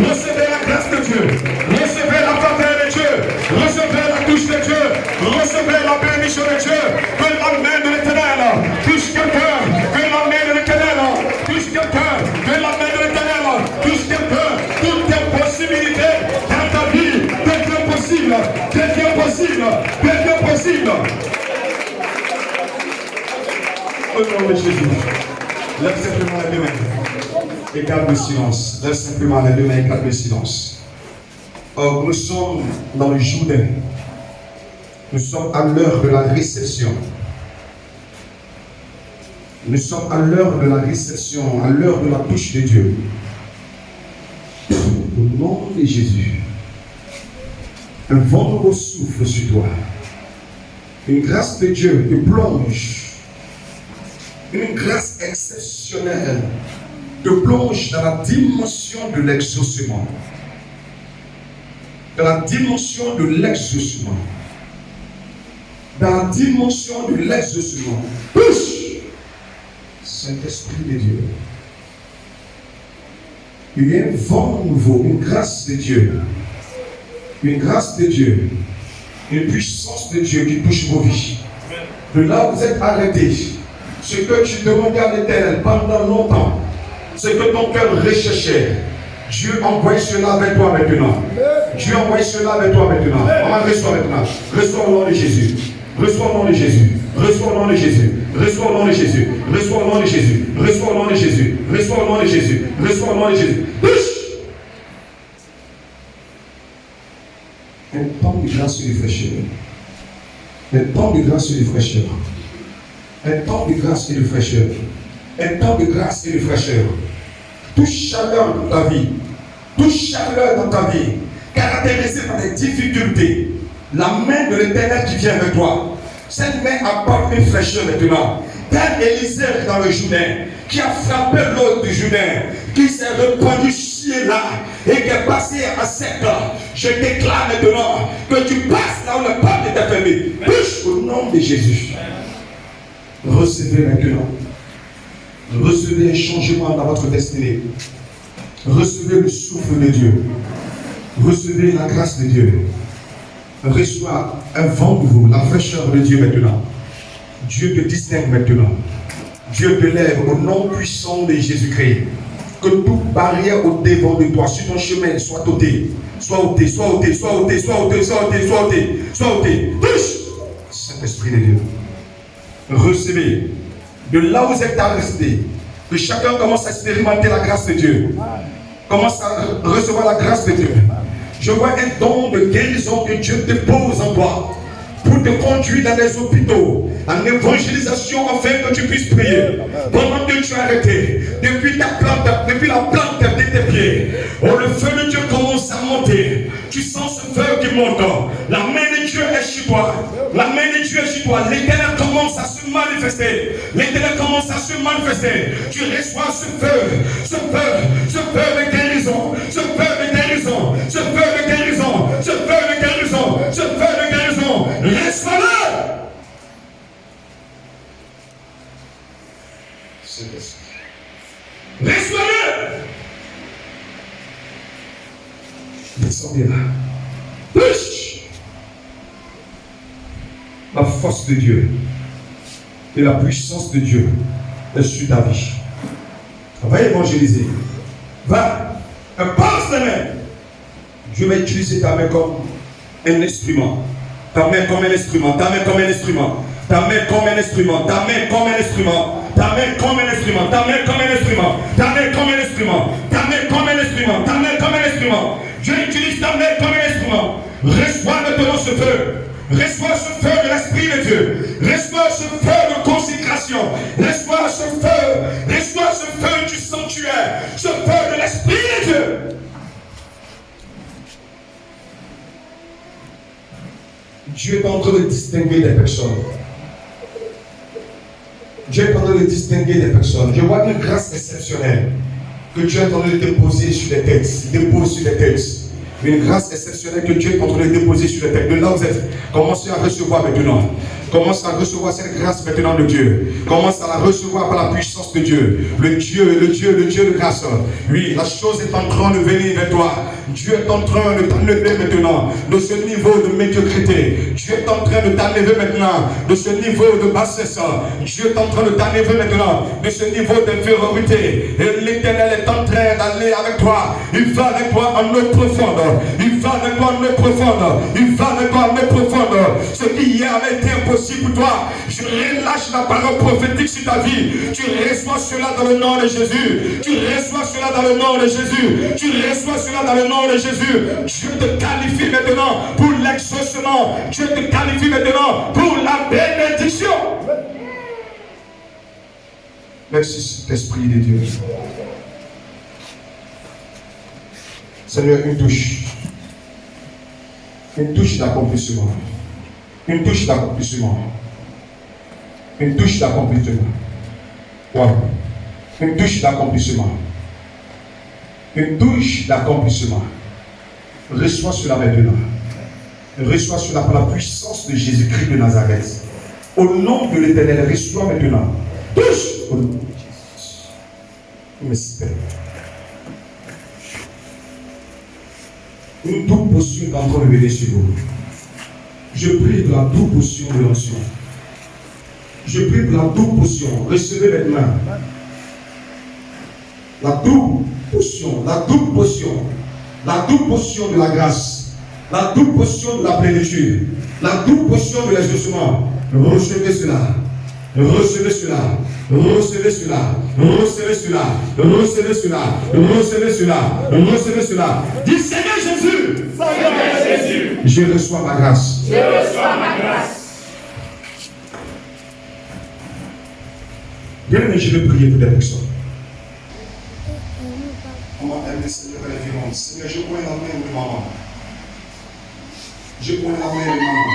recevez la grâce de Dieu, recevez la faveur de Dieu, recevez la touche de Dieu, recevez la bénédiction de Dieu. Que la main de l'Éternel touche quelqu'un, que la main de l'Éternel touche quelqu'un, que la main de l'Éternel touche quelqu'un. Toutes tes possibilités dans ta vie deviennent possibles, deviennent possibles. Au nom de Jésus, lève simplement les deux mains et garde le silence. Lève simplement les deux mains et garde le silence. Or, nous sommes dans le Jourdain. Nous sommes à l'heure de la réception. Nous sommes à l'heure de la réception, à l'heure de la touche de Dieu. Au nom de Jésus, un vent nouveau souffle sur toi. Une grâce de Dieu te plonge. Une grâce exceptionnelle te plonge dans la dimension de l'exaucement. Dans la dimension de l'exaucement. Dans la dimension de l'exaucement. Touche! Saint-Esprit de Dieu. Il y a un vent nouveau, une grâce de Dieu. Une grâce de Dieu. Une puissance de Dieu qui touche vos vies. De là où vous êtes arrêtés, ce que tu demandais à l'Éternel pendant longtemps, ce que ton cœur recherchait, Dieu envoie cela avec toi maintenant. Dieu envoie cela avec toi maintenant. On reçoit maintenant. Reçois au nom de Jésus. Reçois au nom de Jésus. Reçois au nom de Jésus. Reçois au nom de Jésus. Reçois au nom de Jésus. Reçois au nom de Jésus. Reçois au nom de Jésus. Reçois au nom de Jésus. Touche! Un temps de grâce et de fraîcheur. Un temps de grâce et de fraîcheur. Un temps de grâce et de fraîcheur. Un temps de grâce et de fraîcheur. Toute chaleur dans ta vie. Toute chaleur dans ta vie. Caractérisée par des difficultés. La main de l'Éternel qui vient avec toi. Cette main apporte une fraîcheur maintenant. Tel Élisée dans le Jourdain, qui a frappé l'eau du Jourdain, qui s'est répandu ci et là, et qui est passé à sec. Je déclare maintenant que tu passes là où le peuple est fermé. Touche au nom de Jésus. Recevez maintenant. Recevez un changement dans votre destinée. Recevez le souffle de Dieu. Recevez la grâce de Dieu. Reçois un vent nouveau, la fraîcheur de Dieu maintenant. Dieu te distingue maintenant. Dieu te lève au nom puissant de Jésus-Christ. Que toute barrière au devant de toi, sur ton chemin, soit ôtée. Soit ôtée, soit ôtée, soit ôtée, soit ôtée, soit ôtée, soit ôtée, soit ôtée. Touche! Saint-Esprit de Dieu. Recevez. De là où vous êtes arrestés, que chacun commence à expérimenter la grâce de Dieu. Commence à recevoir la grâce de Dieu. Je vois un don de guérison que Dieu dépose en toi pour te conduire dans les hôpitaux, en évangélisation, afin que tu puisses prier. Pendant que tu es arrêté, depuis la plante de tes pieds, le feu de Dieu commence à monter. Tu sens ce feu qui monte. La main de Dieu est chez toi. La main de Dieu est chez toi. L'Éternel commence à se manifester. L'Éternel commence à se manifester. Tu reçois ce feu de guérison, ce feu de guérison, ce feu de guérison, ce feu de guérison, ce feu de guérison. Reçois-le. Reçois-le. Descendez là. Touche. La force de Dieu et la puissance de Dieu est sur ta vie. Va évangéliser. Va. Passe la main. Dieu va utiliser ta main comme un instrument. Ta main comme un instrument. Ta main comme un instrument. Ta main comme un instrument. Ta main comme un instrument. Ta main comme un instrument. Ta main comme un instrument. Ta main comme un instrument. Ta main comme un instrument. Ta main comme un instrument. Dieu utilise ta main comme un instrument. Reçois maintenant ce feu. Reçois ce feu de l'Esprit de Dieu. Reçois ce feu de consécration. Reçois ce feu. Reçois ce feu du sanctuaire. Ce feu de l'Esprit de Dieu. Dieu est en train de distinguer des personnes. Dieu est en train de distinguer des personnes. Je vois une grâce exceptionnelle que Dieu est en train de déposer sur les têtes. Il dépose sur les têtes. Une grâce exceptionnelle que Dieu est en train de déposer sur les têtes. De là où vous êtes, commencez à recevoir maintenant. Commence à recevoir cette grâce maintenant de Dieu. Commence à la recevoir par la puissance de Dieu. Le Dieu de grâce. Oui, la chose est en train de venir vers toi. Dieu est en train de t'enlever maintenant de ce niveau de médiocrité. Dieu est en train de t'enlever maintenant de ce niveau de bassesse. Dieu est en train de t'enlever maintenant de ce niveau d'infériorité. Et l'Éternel est en train d'aller avec toi. Il va avec toi en eau profonde. Il va avec toi en eau profonde. Il va avec toi en eau profonde. Ce qui hier avait été impossible aussi pour toi. Je relâche la parole prophétique sur ta vie. Tu reçois cela dans le nom de Jésus. Tu reçois cela dans le nom de Jésus. Tu reçois cela dans le nom de Jésus. Dieu te qualifie maintenant pour l'exaucement. Dieu te qualifie maintenant pour la bénédiction. Merci, Esprit de Dieu. Seigneur, une touche. Une touche d'accomplissement. Une touche d'accomplissement. Une touche d'accomplissement. Wow. Une touche d'accomplissement. Une touche d'accomplissement. Reçois cela maintenant. Reçois cela par la puissance de Jésus-Christ de Nazareth. Au nom de l'Éternel, reçois maintenant. Touche au nom de Jésus. Merci, Père. Une double potion est en train de venir sur vous. Je prie pour la double potion de l'onction. Je prie pour la double potion. Recevez maintenant. La double potion, la double potion, la double potion de la grâce, la double potion de la plénitude, la double potion de l'exaucement. Recevez cela. Recevez cela. Recevez cela. Recevez cela. Recevez cela. Recevez cela. Recevez cela. Dis Seigneur Jésus. Seigneur Jésus. Je reçois ma grâce. Je reçois ma grâce. Bien, mais je vais prier pour des personnes. Comment aimer Seigneur les vivants. Seigneur, je prends la main de maman. Je prends la main de maman.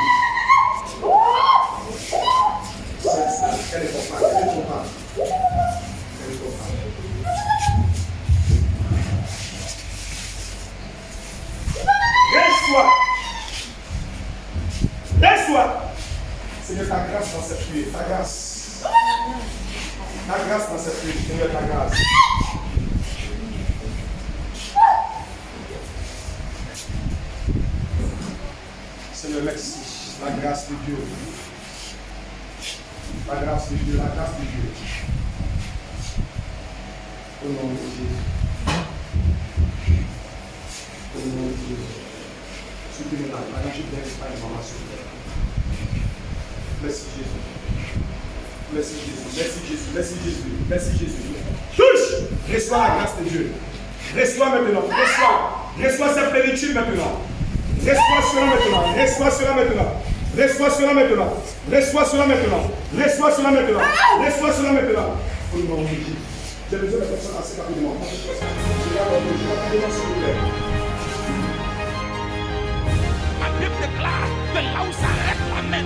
Elle est trop pas. Elle est trop pas. Elle est trop pas. Reçois. Reçois. Seigneur, ta grâce dans cette nuit. Ta grâce. Ta grâce dans cette nuit. Seigneur, ta grâce. Seigneur, merci. La grâce de Dieu. La grâce de Dieu. La grâce de Dieu. Au nom de Jésus. Au nom de Jésus. Soutenez-la. La nature d'Espagne, maman, s'il vous plaît. Merci Jésus. Merci Jésus. Merci Jésus. Merci Jésus. Merci Jésus. Touche. Reçois la grâce de Dieu. Reçois maintenant. Reçois cette plénitude maintenant. Reçois cela maintenant. Reçois cela maintenant. Reçois cela maintenant. Reçois cela maintenant. Reçois cela maintenant. Reçois cela maintenant. Au nom de Jésus. J'ai besoin de personnes assez rapidement. Je vais s'il vous plaît. Ma Bible déclare que là où s'arrête la main